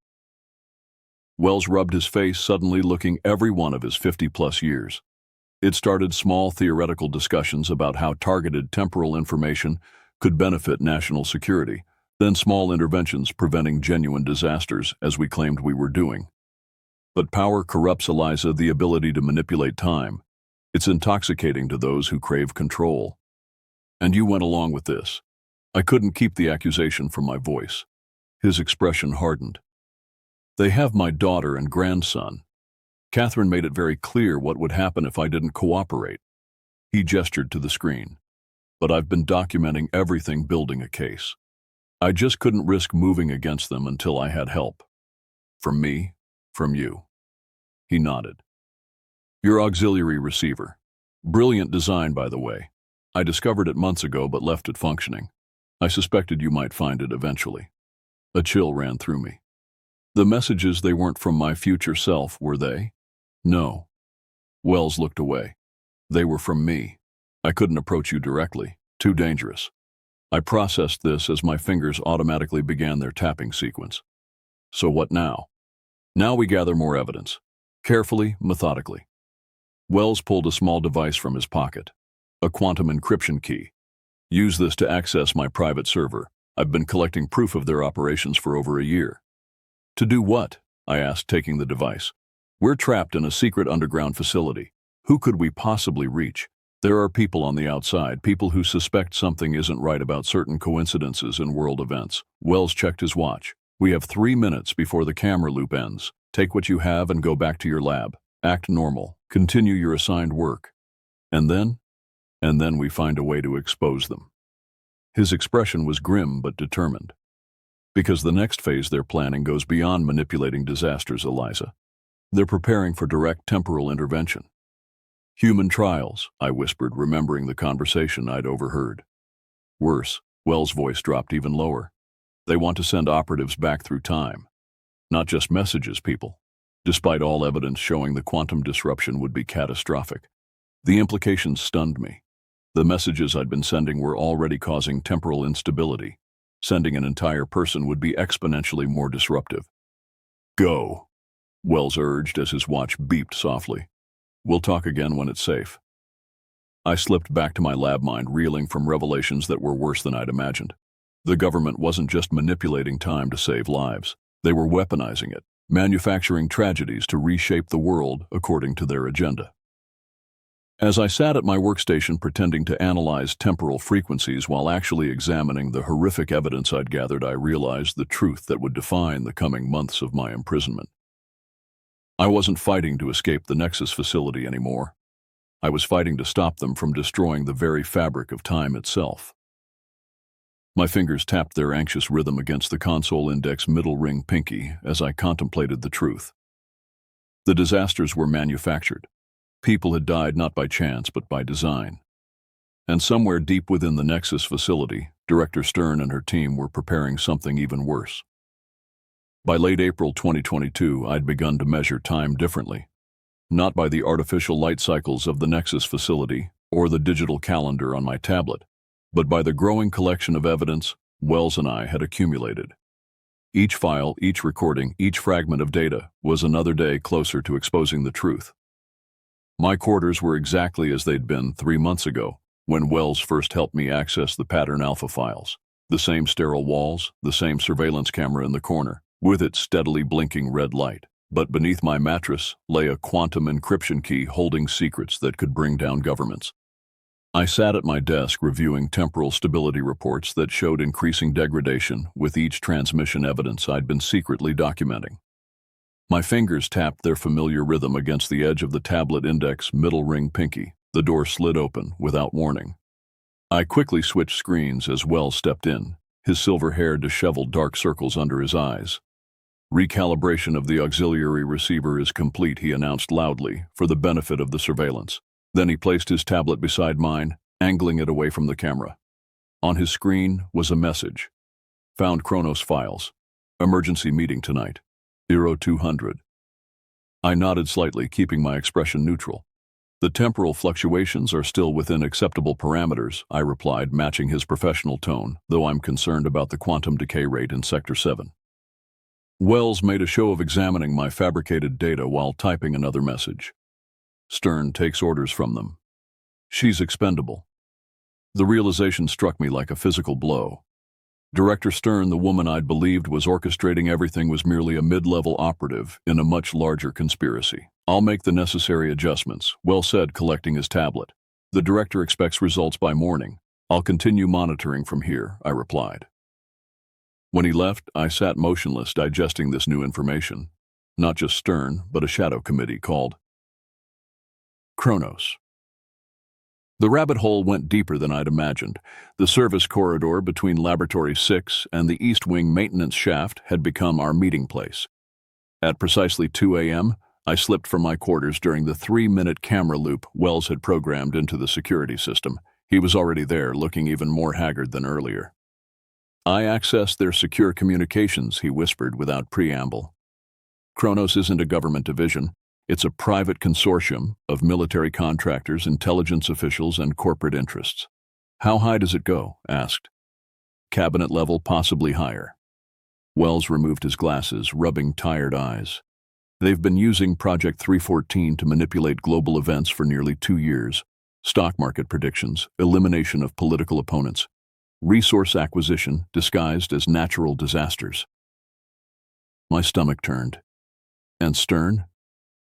Wells rubbed his face, suddenly looking every one of his 50-plus years. It started small theoretical discussions about how targeted temporal information could benefit national security, then small interventions preventing genuine disasters, as we claimed we were doing. But power corrupts, Eliza, the ability to manipulate time. It's intoxicating to those who crave control. And you went along with this. I couldn't keep the accusation from my voice. His expression hardened. They have my daughter and grandson. Catherine made it very clear what would happen if I didn't cooperate. He gestured to the screen. But I've been documenting everything building a case. I just couldn't risk moving against them until I had help. From me, from you. He nodded. Your auxiliary receiver. Brilliant design, by the way. I discovered it months ago but left it functioning. I suspected you might find it eventually. A chill ran through me. The messages, they weren't from my future self, were they? No. Wells looked away. They were from me. I couldn't approach you directly. Too dangerous. I processed this as my fingers automatically began their tapping sequence. So what now? Now we gather more evidence. Carefully, methodically. Wells pulled a small device from his pocket. A quantum encryption key. Use this to access my private server. I've been collecting proof of their operations for over a year. To do what? I asked, taking the device. We're trapped in a secret underground facility. Who could we possibly reach? There are people on the outside, people who suspect something isn't right about certain coincidences in world events. Wells checked his watch. We have 3 minutes before the camera loop ends. Take what you have and go back to your lab. Act normal. Continue your assigned work. And then we find a way to expose them. His expression was grim but determined. Because the next phase they're planning goes beyond manipulating disasters, Eliza. They're preparing for direct temporal intervention. Human trials, I whispered, remembering the conversation I'd overheard. Worse, Wells' voice dropped even lower. They want to send operatives back through time. Not just messages, people. Despite all evidence showing the quantum disruption would be catastrophic. The implications stunned me. The messages I'd been sending were already causing temporal instability. Sending an entire person would be exponentially more disruptive. Go, Wells urged as his watch beeped softly. We'll talk again when it's safe. I slipped back to my lab mind, reeling from revelations that were worse than I'd imagined. The government wasn't just manipulating time to save lives. They were weaponizing it, manufacturing tragedies to reshape the world according to their agenda. As I sat at my workstation pretending to analyze temporal frequencies while actually examining the horrific evidence I'd gathered, I realized the truth that would define the coming months of my imprisonment. I wasn't fighting to escape the Nexus facility anymore. I was fighting to stop them from destroying the very fabric of time itself. My fingers tapped their anxious rhythm against the console index middle ring pinky as I contemplated the truth. The disasters were manufactured. People had died not by chance but by design. And somewhere deep within the Nexus facility, Director Stern and her team were preparing something even worse. By late April 2022, I'd begun to measure time differently. Not by the artificial light cycles of the Nexus facility or the digital calendar on my tablet, but by the growing collection of evidence Wells and I had accumulated. Each file, each recording, each fragment of data was another day closer to exposing the truth. My quarters were exactly as they'd been 3 months ago, when Wells first helped me access the pattern alpha files. The same sterile walls, the same surveillance camera in the corner, with its steadily blinking red light. But beneath my mattress lay a quantum encryption key holding secrets that could bring down governments. I sat at my desk reviewing temporal stability reports that showed increasing degradation with each transmission evidence I'd been secretly documenting. My fingers tapped their familiar rhythm against the edge of the tablet index middle ring pinky. The door slid open without warning. I quickly switched screens as Wells stepped in, his silver hair disheveled, dark circles under his eyes. Recalibration of the auxiliary receiver is complete, he announced loudly, for the benefit of the surveillance. Then he placed his tablet beside mine, angling it away from the camera. On his screen was a message. Found Chronos files. Emergency meeting tonight. 0200. I nodded slightly, keeping my expression neutral. The temporal fluctuations are still within acceptable parameters, I replied, matching his professional tone, though I'm concerned about the quantum decay rate in Sector 7. Wells made a show of examining my fabricated data while typing another message. Stern takes orders from them. She's expendable. The realization struck me like a physical blow. Director Stern, the woman I'd believed was orchestrating everything, was merely a mid-level operative in a much larger conspiracy. I'll make the necessary adjustments, Wells said, collecting his tablet. The director expects results by morning. I'll continue monitoring from here, I replied. When he left, I sat motionless, digesting this new information. Not just Stern, but a shadow committee called Kronos. The rabbit hole went deeper than I'd imagined. The service corridor between Laboratory 6 and the East Wing maintenance shaft had become our meeting place. At precisely 2 a.m., I slipped from my quarters during the 3-minute camera loop Wells had programmed into the security system. He was already there, looking even more haggard than earlier. I accessed their secure communications, he whispered without preamble. Kronos isn't a government division. It's a private consortium of military contractors, intelligence officials, and corporate interests. How high does it go? Asked. Cabinet level, possibly higher. Wells removed his glasses, rubbing tired eyes. They've been using Project 314 to manipulate global events for nearly 2 years. Stock market predictions, elimination of political opponents, resource acquisition disguised as natural disasters. My stomach turned. And Stern?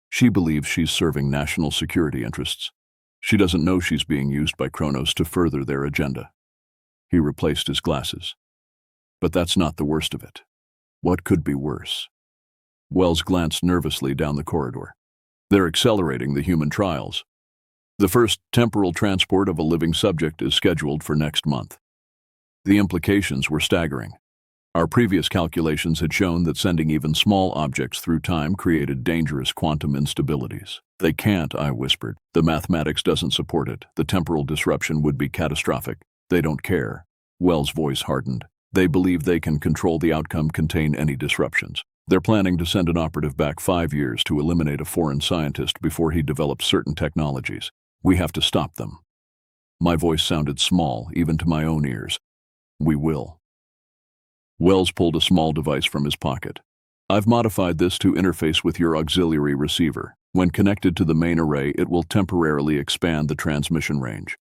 She believes she's serving national security interests. She doesn't know she's being used by Kronos to further their agenda. He replaced his glasses. But that's not the worst of it. What could be worse? Wells glanced nervously down the corridor. They're accelerating the human trials. The first temporal transport of a living subject is scheduled for next month. The implications were staggering. Our previous calculations had shown that sending even small objects through time created dangerous quantum instabilities. They can't, I whispered. The mathematics doesn't support it. The temporal disruption would be catastrophic. They don't care. Wells' voice hardened. They believe they can control the outcome, contain any disruptions. They're planning to send an operative back 5 years to eliminate a foreign scientist before he develops certain technologies. We have to stop them. My voice sounded small, even to my own ears. We will. Wells pulled a small device from his pocket. I've modified this to interface with your auxiliary receiver. When connected to the main array, it will temporarily expand the transmission range.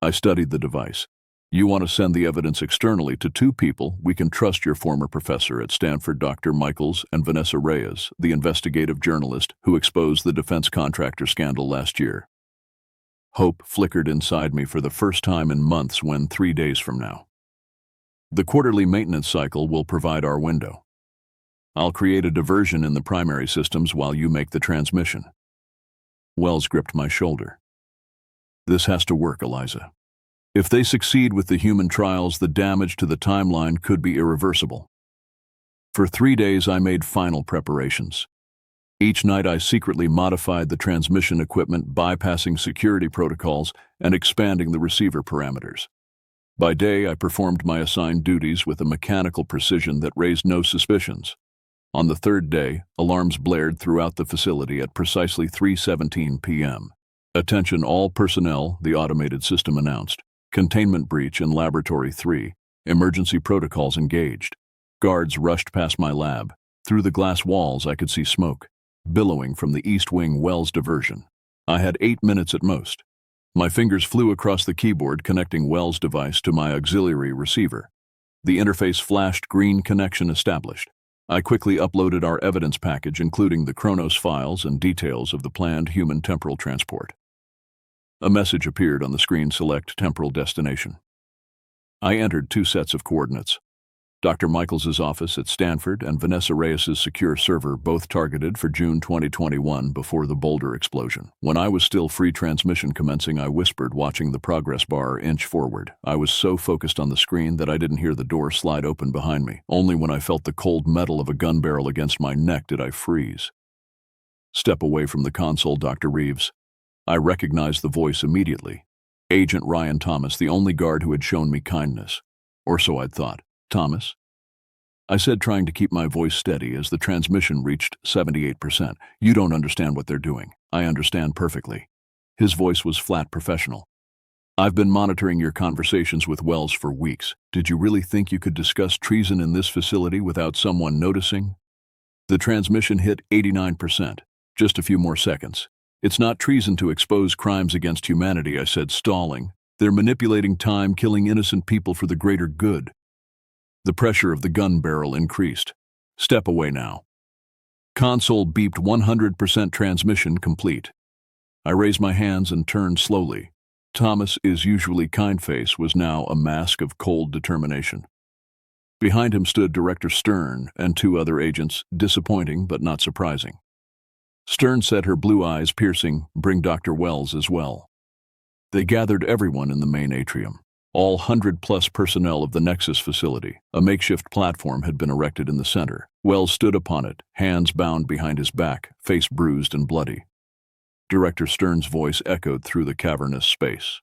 I studied the device. You want to send the evidence externally to 2 people we can trust, your former professor at Stanford, Dr. Michaels, and Vanessa Reyes, the investigative journalist who exposed the defense contractor scandal last year. Hope flickered inside me for the first time in months when 3 days from now. The quarterly maintenance cycle will provide our window. I'll create a diversion in the primary systems while you make the transmission. Wells gripped my shoulder. This has to work, Eliza. If they succeed with the human trials, the damage to the timeline could be irreversible. For 3 days, I made final preparations. Each night, I secretly modified the transmission equipment, bypassing security protocols and expanding the receiver parameters. By day, I performed my assigned duties with a mechanical precision that raised no suspicions. On the 3rd day, alarms blared throughout the facility at precisely 3:17 p.m. Attention all personnel, the automated system announced. Containment breach in Laboratory 3. Emergency protocols engaged. Guards rushed past my lab. Through the glass walls, I could see smoke, billowing from the East Wing Wells diversion. I had 8 minutes at most. My fingers flew across the keyboard, connecting Wells' device to my auxiliary receiver. The interface flashed green connection established. I quickly uploaded our evidence package, including the Kronos files and details of the planned human temporal transport. A message appeared on the screen: select temporal destination. I entered 2 sets of coordinates. Dr. Michaels' office at Stanford and Vanessa Reyes' secure server, both targeted for June 2021 before the Boulder explosion. When I was still free transmission commencing, I whispered, watching the progress bar inch forward. I was so focused on the screen that I didn't hear the door slide open behind me. Only when I felt the cold metal of a gun barrel against my neck did I freeze. Step away from the console, Dr. Reeves. I recognized the voice immediately. Agent Ryan Thomas, the only guard who had shown me kindness. Or so I'd thought. Thomas? I said, trying to keep my voice steady as the transmission reached 78%. You don't understand what they're doing. I understand perfectly. His voice was flat professional. I've been monitoring your conversations with Wells for weeks. Did you really think you could discuss treason in this facility without someone noticing? The transmission hit 89%. Just a few more seconds. It's not treason to expose crimes against humanity, I said, stalling. They're manipulating time, killing innocent people for the greater good. The pressure of the gun barrel increased. Step away now. Console beeped 100% transmission complete. I raised my hands and turned slowly. Thomas's usually kind face was now a mask of cold determination. Behind him stood Director Stern and two other agents, disappointing but not surprising. Stern said, her blue eyes piercing, "Bring Dr. Wells as well." They gathered everyone in the main atrium. All 100-plus personnel of the Nexus facility. A makeshift platform had been erected in the center. Wells stood upon it, hands bound behind his back, face bruised and bloody. Director Stern's voice echoed through the cavernous space.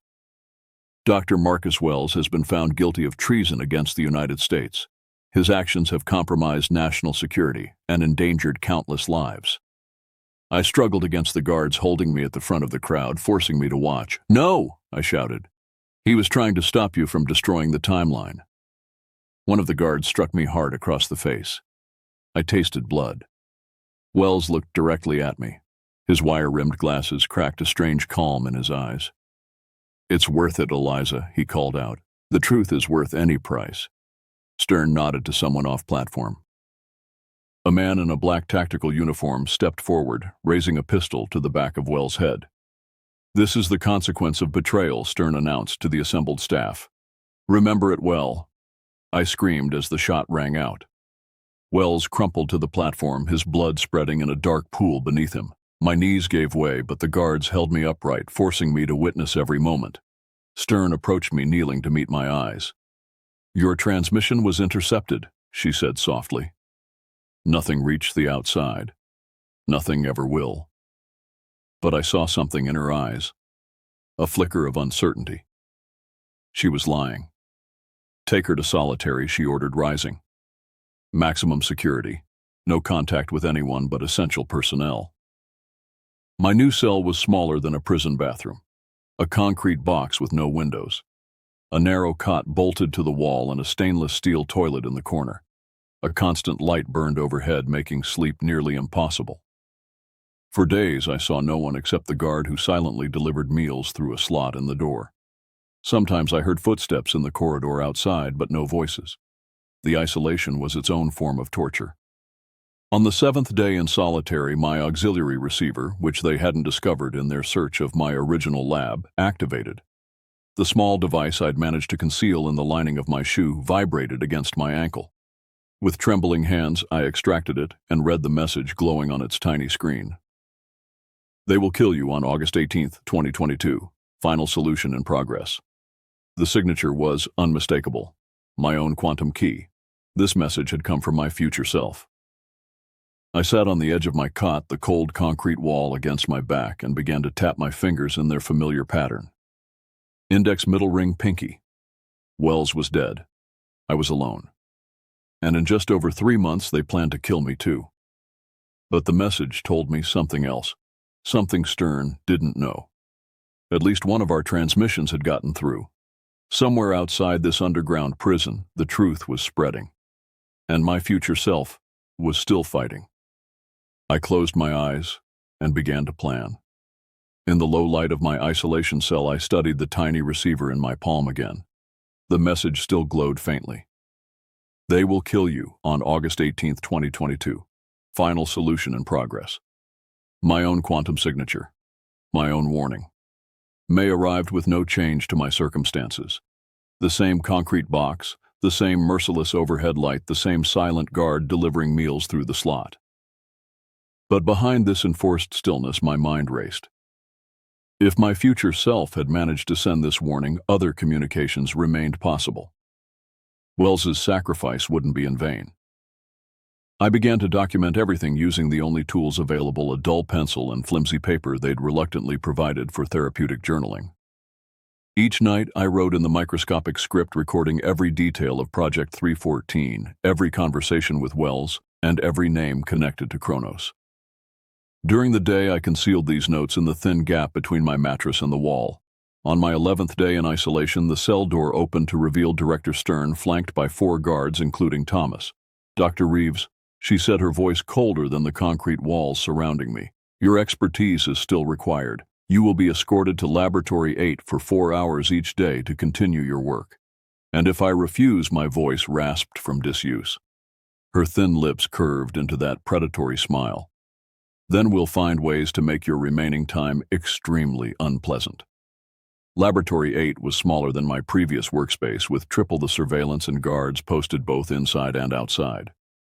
Dr. Marcus Wells has been found guilty of treason against the United States. His actions have compromised national security and endangered countless lives. I struggled against the guards holding me at the front of the crowd, forcing me to watch. "No!" I shouted. "He was trying to stop you from destroying the timeline." One of the guards struck me hard across the face. I tasted blood. Wells looked directly at me. His wire-rimmed glasses cracked a strange calm in his eyes. "It's worth it, Eliza," he called out. "The truth is worth any price." Stern nodded to someone off-platform. A man in a black tactical uniform stepped forward, raising a pistol to the back of Wells' head. "This is the consequence of betrayal," Stern announced to the assembled staff. "Remember it well." I screamed as the shot rang out. Wells crumpled to the platform, his blood spreading in a dark pool beneath him. My knees gave way, but the guards held me upright, forcing me to witness every moment. Stern approached me, kneeling to meet my eyes. "Your transmission was intercepted," she said softly. "Nothing reached the outside. Nothing ever will." But I saw something in her eyes, a flicker of uncertainty. She was lying. "Take her to solitary," she ordered, rising. "Maximum security. No contact with anyone but essential personnel." My new cell was smaller than a prison bathroom. A concrete box with no windows. A narrow cot bolted to the wall and a stainless steel toilet in the corner. A constant light burned overhead, making sleep nearly impossible. For days, I saw no one except the guard who silently delivered meals through a slot in the door. Sometimes I heard footsteps in the corridor outside, but no voices. The isolation was its own form of torture. On the 7th day in solitary, my auxiliary receiver, which they hadn't discovered in their search of my original lab, activated. The small device I'd managed to conceal in the lining of my shoe vibrated against my ankle. With trembling hands, I extracted it and read the message glowing on its tiny screen. "They will kill you on August 18th, 2022. Final solution in progress." The signature was unmistakable. My own quantum key. This message had come from my future self. I sat on the edge of my cot, the cold concrete wall against my back, and began to tap my fingers in their familiar pattern. Index, middle ring, pinky. Wells was dead. I was alone. And in just over 3 months, they planned to kill me too. But the message told me something else. Something Stern didn't know. At least one of our transmissions had gotten through. Somewhere outside this underground prison, the truth was spreading. And my future self was still fighting. I closed my eyes and began to plan. In the low light of my isolation cell, I studied the tiny receiver in my palm again. The message still glowed faintly. "They will kill you on August 18th, 2022. Final solution in progress." My own quantum signature. My own warning. May arrived with no change to my circumstances. The same concrete box, the same merciless overhead light, the same silent guard delivering meals through the slot. But behind this enforced stillness, my mind raced. If my future self had managed to send this warning, other communications remained possible. Wells's sacrifice wouldn't be in vain. I began to document everything using the only tools available, a dull pencil and flimsy paper they'd reluctantly provided for therapeutic journaling. Each night, I wrote in the microscopic script recording every detail of Project 314, every conversation with Wells, and every name connected to Kronos. During the day, I concealed these notes in the thin gap between my mattress and the wall. On my 11th day in isolation, the cell door opened to reveal Director Stern, flanked by 4 guards, including Thomas. "Dr. Reeves," she said, her voice colder than the concrete walls surrounding me, "your expertise is still required. You will be escorted to Laboratory 8 for 4 hours each day to continue your work." And if I refuse, my voice rasped from disuse. Her thin lips curved into that predatory smile. "Then we'll find ways to make your remaining time extremely unpleasant." Laboratory 8 was smaller than my previous workspace, with triple the surveillance and guards posted both inside and outside.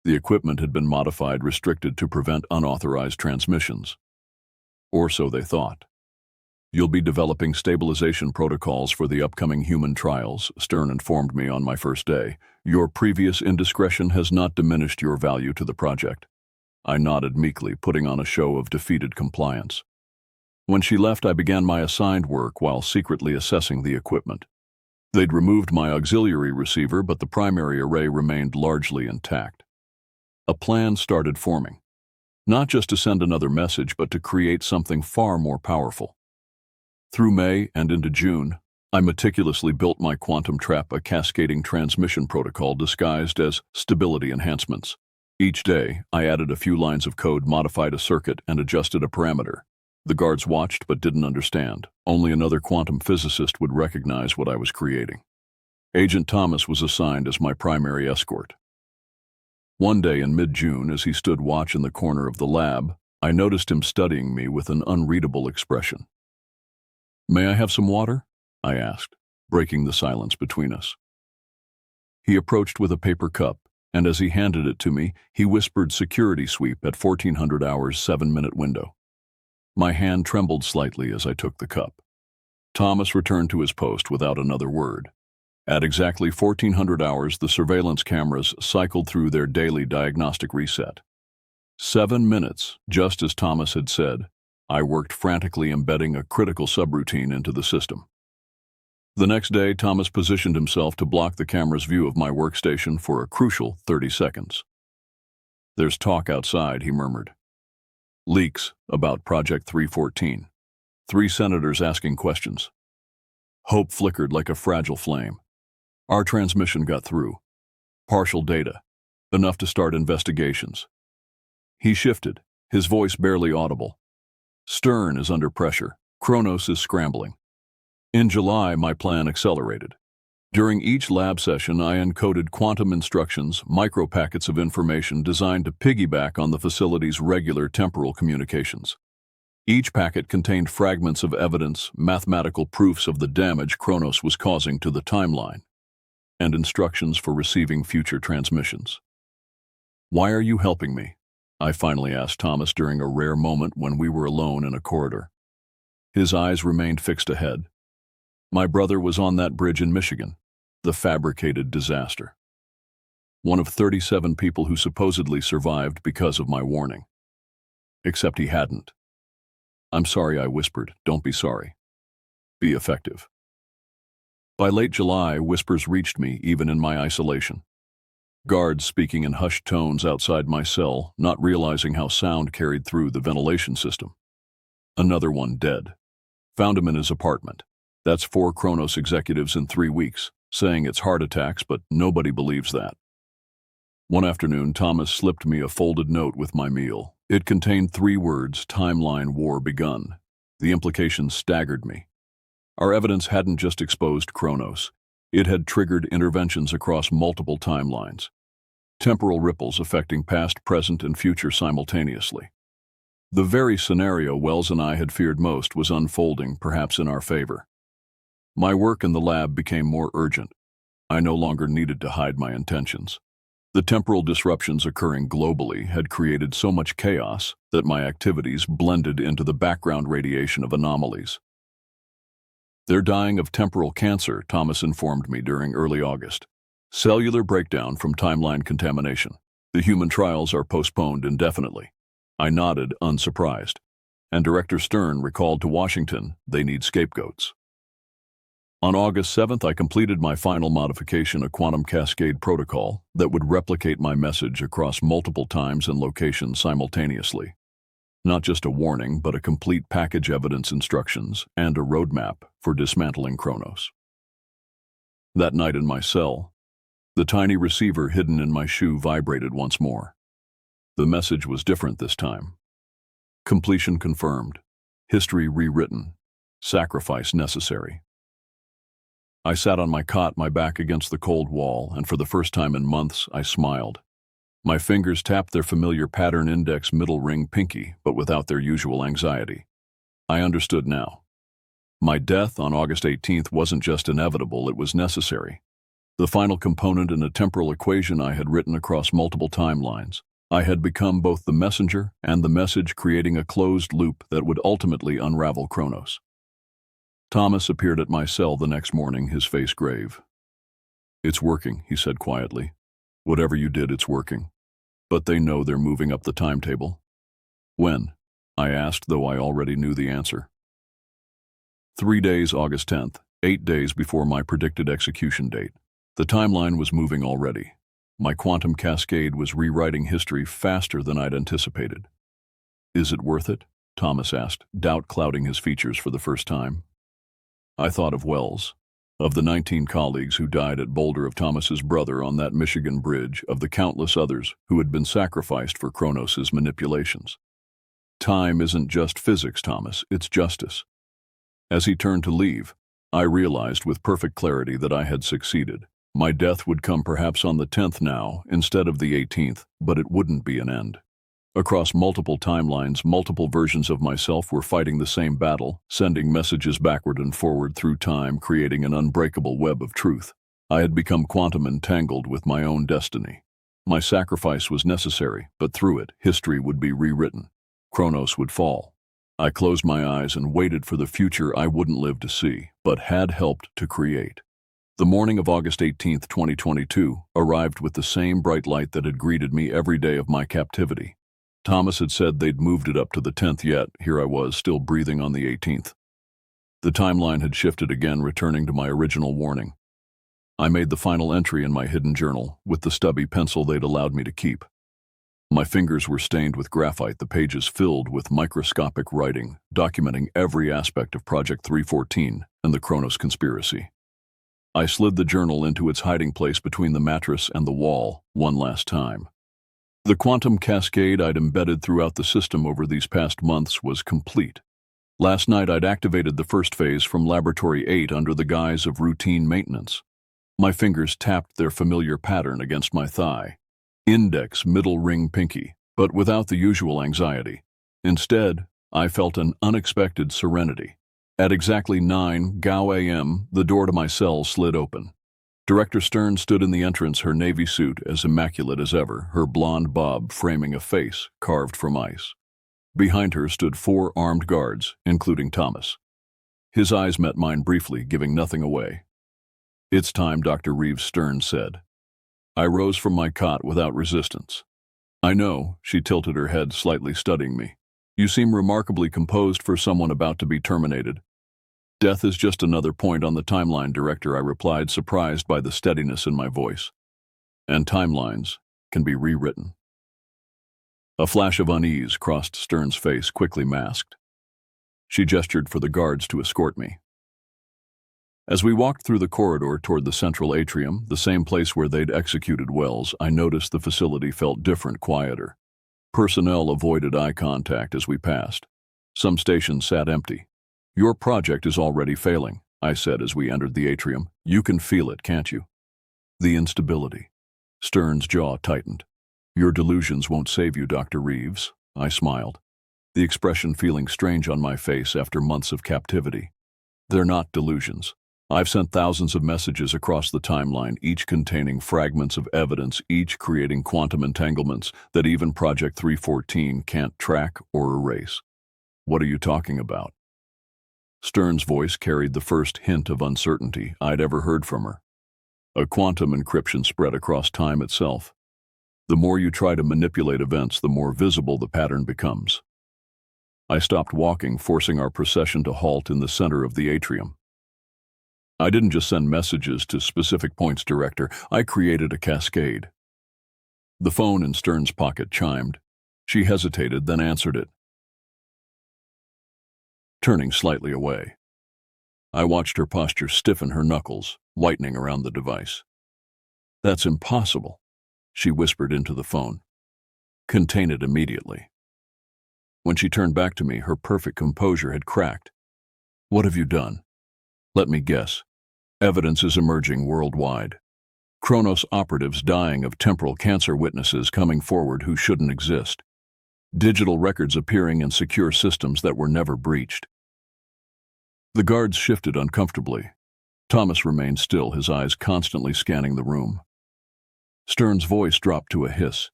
The equipment had been modified, restricted to prevent unauthorized transmissions. Or so they thought. "You'll be developing stabilization protocols for the upcoming human trials," Stern informed me on my first day. "Your previous indiscretion has not diminished your value to the project." I nodded meekly, putting on a show of defeated compliance. When she left, I began my assigned work while secretly assessing the equipment. They'd removed my auxiliary receiver, but the primary array remained largely intact. A plan started forming, not just to send another message, but to create something far more powerful. Through May and into June, I meticulously built my quantum trap, a cascading transmission protocol disguised as stability enhancements. Each day, I added a few lines of code, modified a circuit, and adjusted a parameter. The guards watched but didn't understand. Only another quantum physicist would recognize what I was creating. Agent Thomas was assigned as my primary escort. One day in mid-June, as he stood watch in the corner of the lab, I noticed him studying me with an unreadable expression. "May I have some water?" I asked, breaking the silence between us. He approached with a paper cup, and as he handed it to me, he whispered, "Security sweep at 1400 hours, 7-minute window." My hand trembled slightly as I took the cup. Thomas returned to his post without another word. At exactly 1400 hours, the surveillance cameras cycled through their daily diagnostic reset. 7 minutes, just as Thomas had said. I worked frantically, embedding a critical subroutine into the system. The next day, Thomas positioned himself to block the camera's view of my workstation for a crucial 30 seconds. "There's talk outside," he murmured. "Leaks about Project 314. 3 senators asking questions." Hope flickered like a fragile flame. Our transmission got through. Partial data, enough to start investigations. He shifted, his voice barely audible. "Stern is under pressure. Kronos is scrambling." In July, my plan accelerated. During each lab session, I encoded quantum instructions, micropackets of information designed to piggyback on the facility's regular temporal communications. Each packet contained fragments of evidence, mathematical proofs of the damage Kronos was causing to the timeline, and instructions for receiving future transmissions. "Why are you helping me?" I finally asked Thomas during a rare moment when we were alone in a corridor. His eyes remained fixed ahead. "My brother was on that bridge in Michigan, the fabricated disaster. One of 37 people who supposedly survived because of my warning. Except he hadn't." "I'm sorry," I whispered. "Don't be sorry. Be effective." By late July, whispers reached me even in my isolation. Guards speaking in hushed tones outside my cell, not realizing how sound carried through the ventilation system. "Another one dead. Found him in his apartment. That's 4 Kronos executives in 3 weeks, saying it's heart attacks, but nobody believes that." One afternoon, Thomas slipped me a folded note with my meal. It contained 3 words: "Timeline war begun." The implications staggered me. Our evidence hadn't just exposed Kronos. It had triggered interventions across multiple timelines. Temporal ripples affecting past, present, and future simultaneously. The very scenario Wells and I had feared most was unfolding, perhaps in our favor. My work in the lab became more urgent. I no longer needed to hide my intentions. The temporal disruptions occurring globally had created so much chaos that my activities blended into the background radiation of anomalies. "They're dying of temporal cancer," Thomas informed me during early August. "Cellular breakdown from timeline contamination. The human trials are postponed indefinitely." I nodded, unsurprised. And Director Stern recalled to Washington they need scapegoats. On August 7th, I completed my final modification, a quantum cascade protocol that would replicate my message across multiple times and locations simultaneously. Not just a warning, but a complete package evidence instructions and a roadmap for dismantling Kronos. That night in my cell, the tiny receiver hidden in my shoe vibrated once more. The message was different this time. Completion confirmed. History rewritten. Sacrifice necessary. I sat on my cot, my back against the cold wall, and for the first time in months, I smiled. My fingers tapped their familiar pattern index middle ring pinky, but without their usual anxiety. I understood now. My death on August 18th wasn't just inevitable, it was necessary. The final component in a temporal equation I had written across multiple timelines. I had become both the messenger and the message, creating a closed loop that would ultimately unravel Kronos. Thomas appeared at my cell the next morning, his face grave. "It's working," he said quietly. "Whatever you did, it's working. But they know they're moving up the timetable." "When?" I asked, though I already knew the answer. 3 days, August 10th, 8 days before my predicted execution date. The timeline was moving already. My quantum cascade was rewriting history faster than I'd anticipated. "Is it worth it?" Thomas asked, doubt clouding his features for the first time. I thought of Wells, of the 19 colleagues who died at Boulder, of Thomas's brother on that Michigan bridge, of the countless others who had been sacrificed for Kronos's manipulations. "Time isn't just physics, Thomas, it's justice." As he turned to leave, I realized with perfect clarity that I had succeeded. My death would come perhaps on the 10th now, instead of the 18th, but it wouldn't be an end. Across multiple timelines, multiple versions of myself were fighting the same battle, sending messages backward and forward through time, creating an unbreakable web of truth. I had become quantum entangled with my own destiny. My sacrifice was necessary, but through it, history would be rewritten. Kronos would fall. I closed my eyes and waited for the future I wouldn't live to see, but had helped to create. The morning of August 18th, 2022, arrived with the same bright light that had greeted me every day of my captivity. Thomas had said they'd moved it up to the 10th, yet here I was, still breathing on the 18th. The timeline had shifted again, returning to my original warning. I made the final entry in my hidden journal, with the stubby pencil they'd allowed me to keep. My fingers were stained with graphite, the pages filled with microscopic writing, documenting every aspect of Project 314 and the Kronos conspiracy. I slid the journal into its hiding place between the mattress and the wall one last time. The quantum cascade I'd embedded throughout the system over these past months was complete. Last night I'd activated the first phase from Laboratory 8 under the guise of routine maintenance. My fingers tapped their familiar pattern against my thigh. Index, middle ring, pinky, but without the usual anxiety. Instead, I felt an unexpected serenity. At exactly 9 Gao a.m., the door to my cell slid open. Director Stern stood in the entrance, her navy suit as immaculate as ever, her blonde bob framing a face carved from ice. Behind her stood 4 armed guards, including Thomas. His eyes met mine briefly, giving nothing away. "It's time," Dr. Reeves, Stern said. I rose from my cot without resistance. "I know," she tilted her head, slightly studying me. "You seem remarkably composed for someone about to be terminated." "Death is just another point on the timeline, Director," I replied, surprised by the steadiness in my voice. "And timelines can be rewritten." A flash of unease crossed Stern's face, quickly masked. She gestured for the guards to escort me. As we walked through the corridor toward the central atrium, the same place where they'd executed Wells, I noticed the facility felt different, quieter. Personnel avoided eye contact as we passed. Some stations sat empty. "Your project is already failing," I said as we entered the atrium. "You can feel it, can't you?" The instability. Stern's jaw tightened. "Your delusions won't save you, Dr. Reeves," I smiled, the expression feeling strange on my face after months of captivity. "They're not delusions. I've sent thousands of messages across the timeline, each containing fragments of evidence, each creating quantum entanglements that even Project 314 can't track or erase." "What are you talking about?" Stern's voice carried the first hint of uncertainty I'd ever heard from her. "A quantum encryption spread across time itself. The more you try to manipulate events, the more visible the pattern becomes." I stopped walking, forcing our procession to halt in the center of the atrium. "I didn't just send messages to specific points, Director. I created a cascade." The phone in Stern's pocket chimed. She hesitated, then answered it, turning slightly away. I watched her posture stiffen, her knuckles whitening around the device. "That's impossible," she whispered into the phone. "Contain it immediately." When she turned back to me, her perfect composure had cracked. "What have you done?" "Let me guess. Evidence is emerging worldwide. Kronos operatives dying of temporal cancer, witnesses coming forward who shouldn't exist. Digital records appearing in secure systems that were never breached." The guards shifted uncomfortably. Thomas remained still, his eyes constantly scanning the room. Stern's voice dropped to a hiss.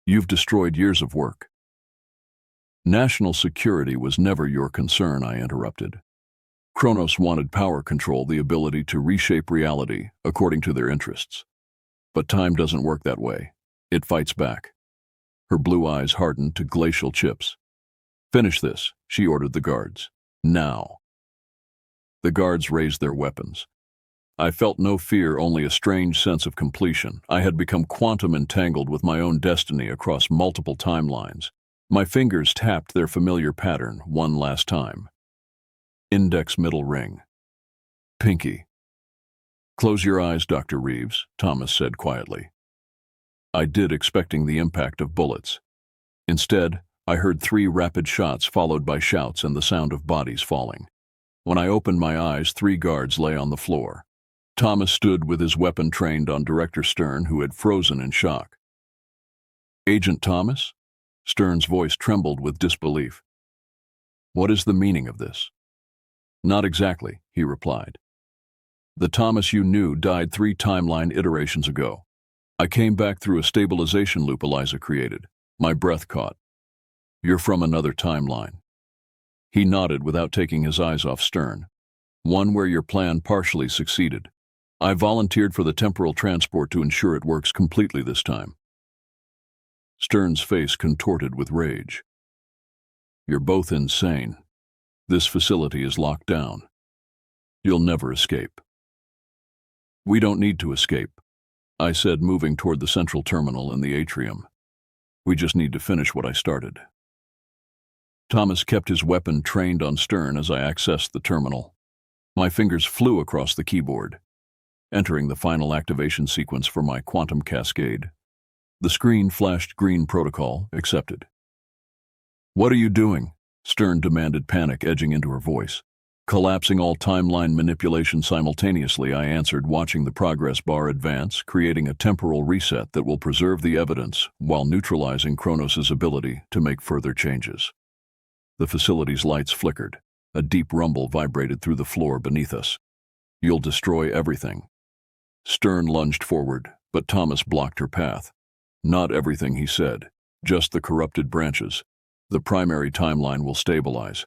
"You've destroyed years of work." "National security was never your concern," I interrupted. "Kronos wanted power control, the ability to reshape reality according to their interests. But time doesn't work that way. It fights back." Her blue eyes hardened to glacial chips. "Finish this," she ordered the guards. "Now." The guards raised their weapons. I felt no fear, only a strange sense of completion. I had become quantum entangled with my own destiny across multiple timelines. My fingers tapped their familiar pattern one last time. Index middle ring. Pinky. "Close your eyes, Dr. Reeves," Thomas said quietly. I did, expecting the impact of bullets. Instead, I heard 3 rapid shots followed by shouts and the sound of bodies falling. When I opened my eyes, 3 guards lay on the floor. Thomas stood with his weapon trained on Director Stern, who had frozen in shock. "Agent Thomas?" Stern's voice trembled with disbelief. "What is the meaning of this?" "Not exactly," he replied. "The Thomas you knew died 3 timeline iterations ago. I came back through a stabilization loop Eliza created. My breath caught. You're from another timeline." He nodded without taking his eyes off Stern. "One where your plan partially succeeded. I volunteered for the temporal transport to ensure it works completely this time." Stern's face contorted with rage. "You're both insane. This facility is locked down. You'll never escape." "We don't need to escape," I said, moving toward the central terminal in the atrium. "We just need to finish what I started." Thomas kept his weapon trained on Stern as I accessed the terminal. My fingers flew across the keyboard, entering the final activation sequence for my quantum cascade. The screen flashed green protocol, accepted. "What are you doing?" Stern demanded, panic edging into her voice. "Collapsing all timeline manipulation simultaneously," I answered, watching the progress bar advance, creating a temporal reset that will preserve the evidence while neutralizing Kronos' ability to make further changes. The facility's lights flickered. A deep rumble vibrated through the floor beneath us. "You'll destroy everything." Stern lunged forward, but Thomas blocked her path. "Not everything," he said. "Just the corrupted branches. The primary timeline will stabilize."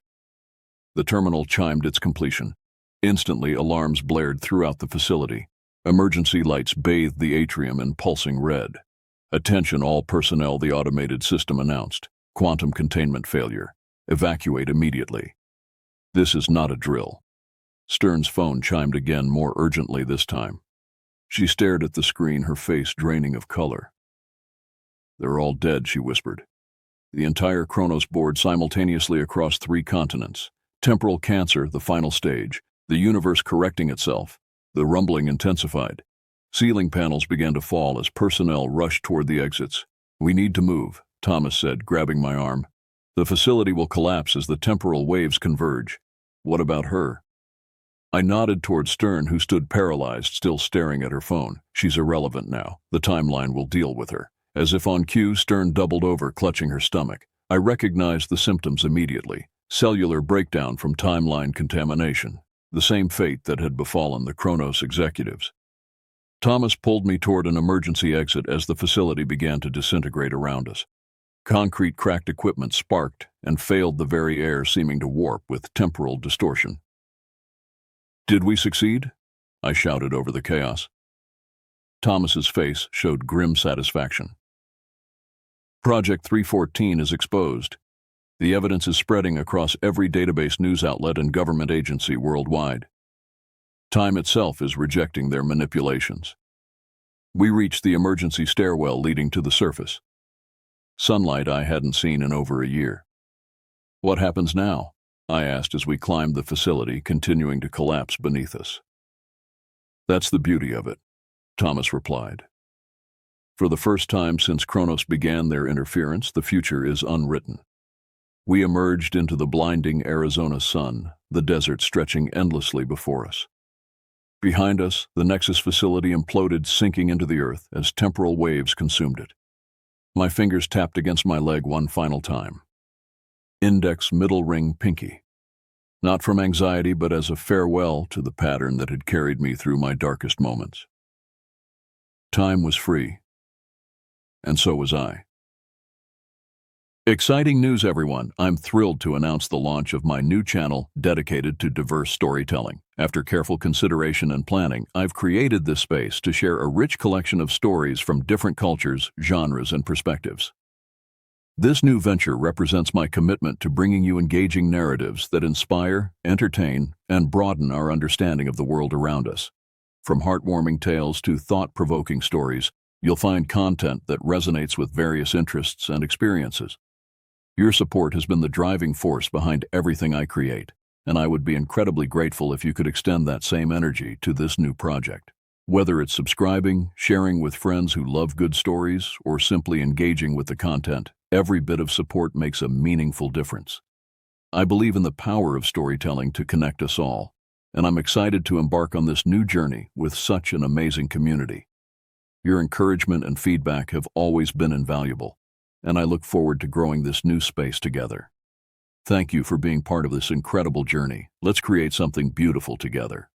The terminal chimed its completion. Instantly, alarms blared throughout the facility. Emergency lights bathed the atrium in pulsing red. "Attention all personnel," the automated system announced. "Quantum containment failure. Evacuate immediately." "This is not a drill." Stern's phone chimed again, more urgently this time. She stared at the screen, her face draining of color. "They're all dead," she whispered. "The entire Kronos board simultaneously across 3 continents. Temporal cancer, the final stage. The universe correcting itself." The rumbling intensified. Ceiling panels began to fall as personnel rushed toward the exits. "We need to move," Thomas said, grabbing my arm. "The facility will collapse as the temporal waves converge." "What about her?" I nodded toward Stern, who stood paralyzed, still staring at her phone. "She's irrelevant now. The timeline will deal with her." As if on cue, Stern doubled over, clutching her stomach. I recognized the symptoms immediately. Cellular breakdown from timeline contamination. The same fate that had befallen the Kronos executives. Thomas pulled me toward an emergency exit as the facility began to disintegrate around us. Concrete cracked equipment sparked and failed, the very air seeming to warp with temporal distortion. "Did we succeed?" I shouted over the chaos. Thomas's face showed grim satisfaction. "Project 314 is exposed. The evidence is spreading across every database, news outlet, and government agency worldwide. Time itself is rejecting their manipulations." We reached the emergency stairwell leading to the surface. Sunlight I hadn't seen in over a year. "What happens now?" I asked as we climbed the facility, continuing to collapse beneath us. "That's the beauty of it," Thomas replied. "For the first time since Kronos began their interference, the future is unwritten." We emerged into the blinding Arizona sun, the desert stretching endlessly before us. Behind us, the Nexus facility imploded, sinking into the earth as temporal waves consumed it. My fingers tapped against my leg one final time. Index middle ring pinky. not from anxiety, but as a farewell to the pattern that had carried me through my darkest moments. Time was free, and so was I. Exciting news, everyone! I'm thrilled to announce the launch of my new channel dedicated to diverse storytelling. After careful consideration and planning, I've created this space to share a rich collection of stories from different cultures, genres, and perspectives. This new venture represents my commitment to bringing you engaging narratives that inspire, entertain, and broaden our understanding of the world around us. From heartwarming tales to thought-provoking stories, you'll find content that resonates with various interests and experiences. Your support has been the driving force behind everything I create, and I would be incredibly grateful if you could extend that same energy to this new project. Whether it's subscribing, sharing with friends who love good stories, or simply engaging with the content, every bit of support makes a meaningful difference. I believe in the power of storytelling to connect us all, and I'm excited to embark on this new journey with such an amazing community. Your encouragement and feedback have always been invaluable, and I look forward to growing this new space together. Thank you for being part of this incredible journey. Let's create something beautiful together.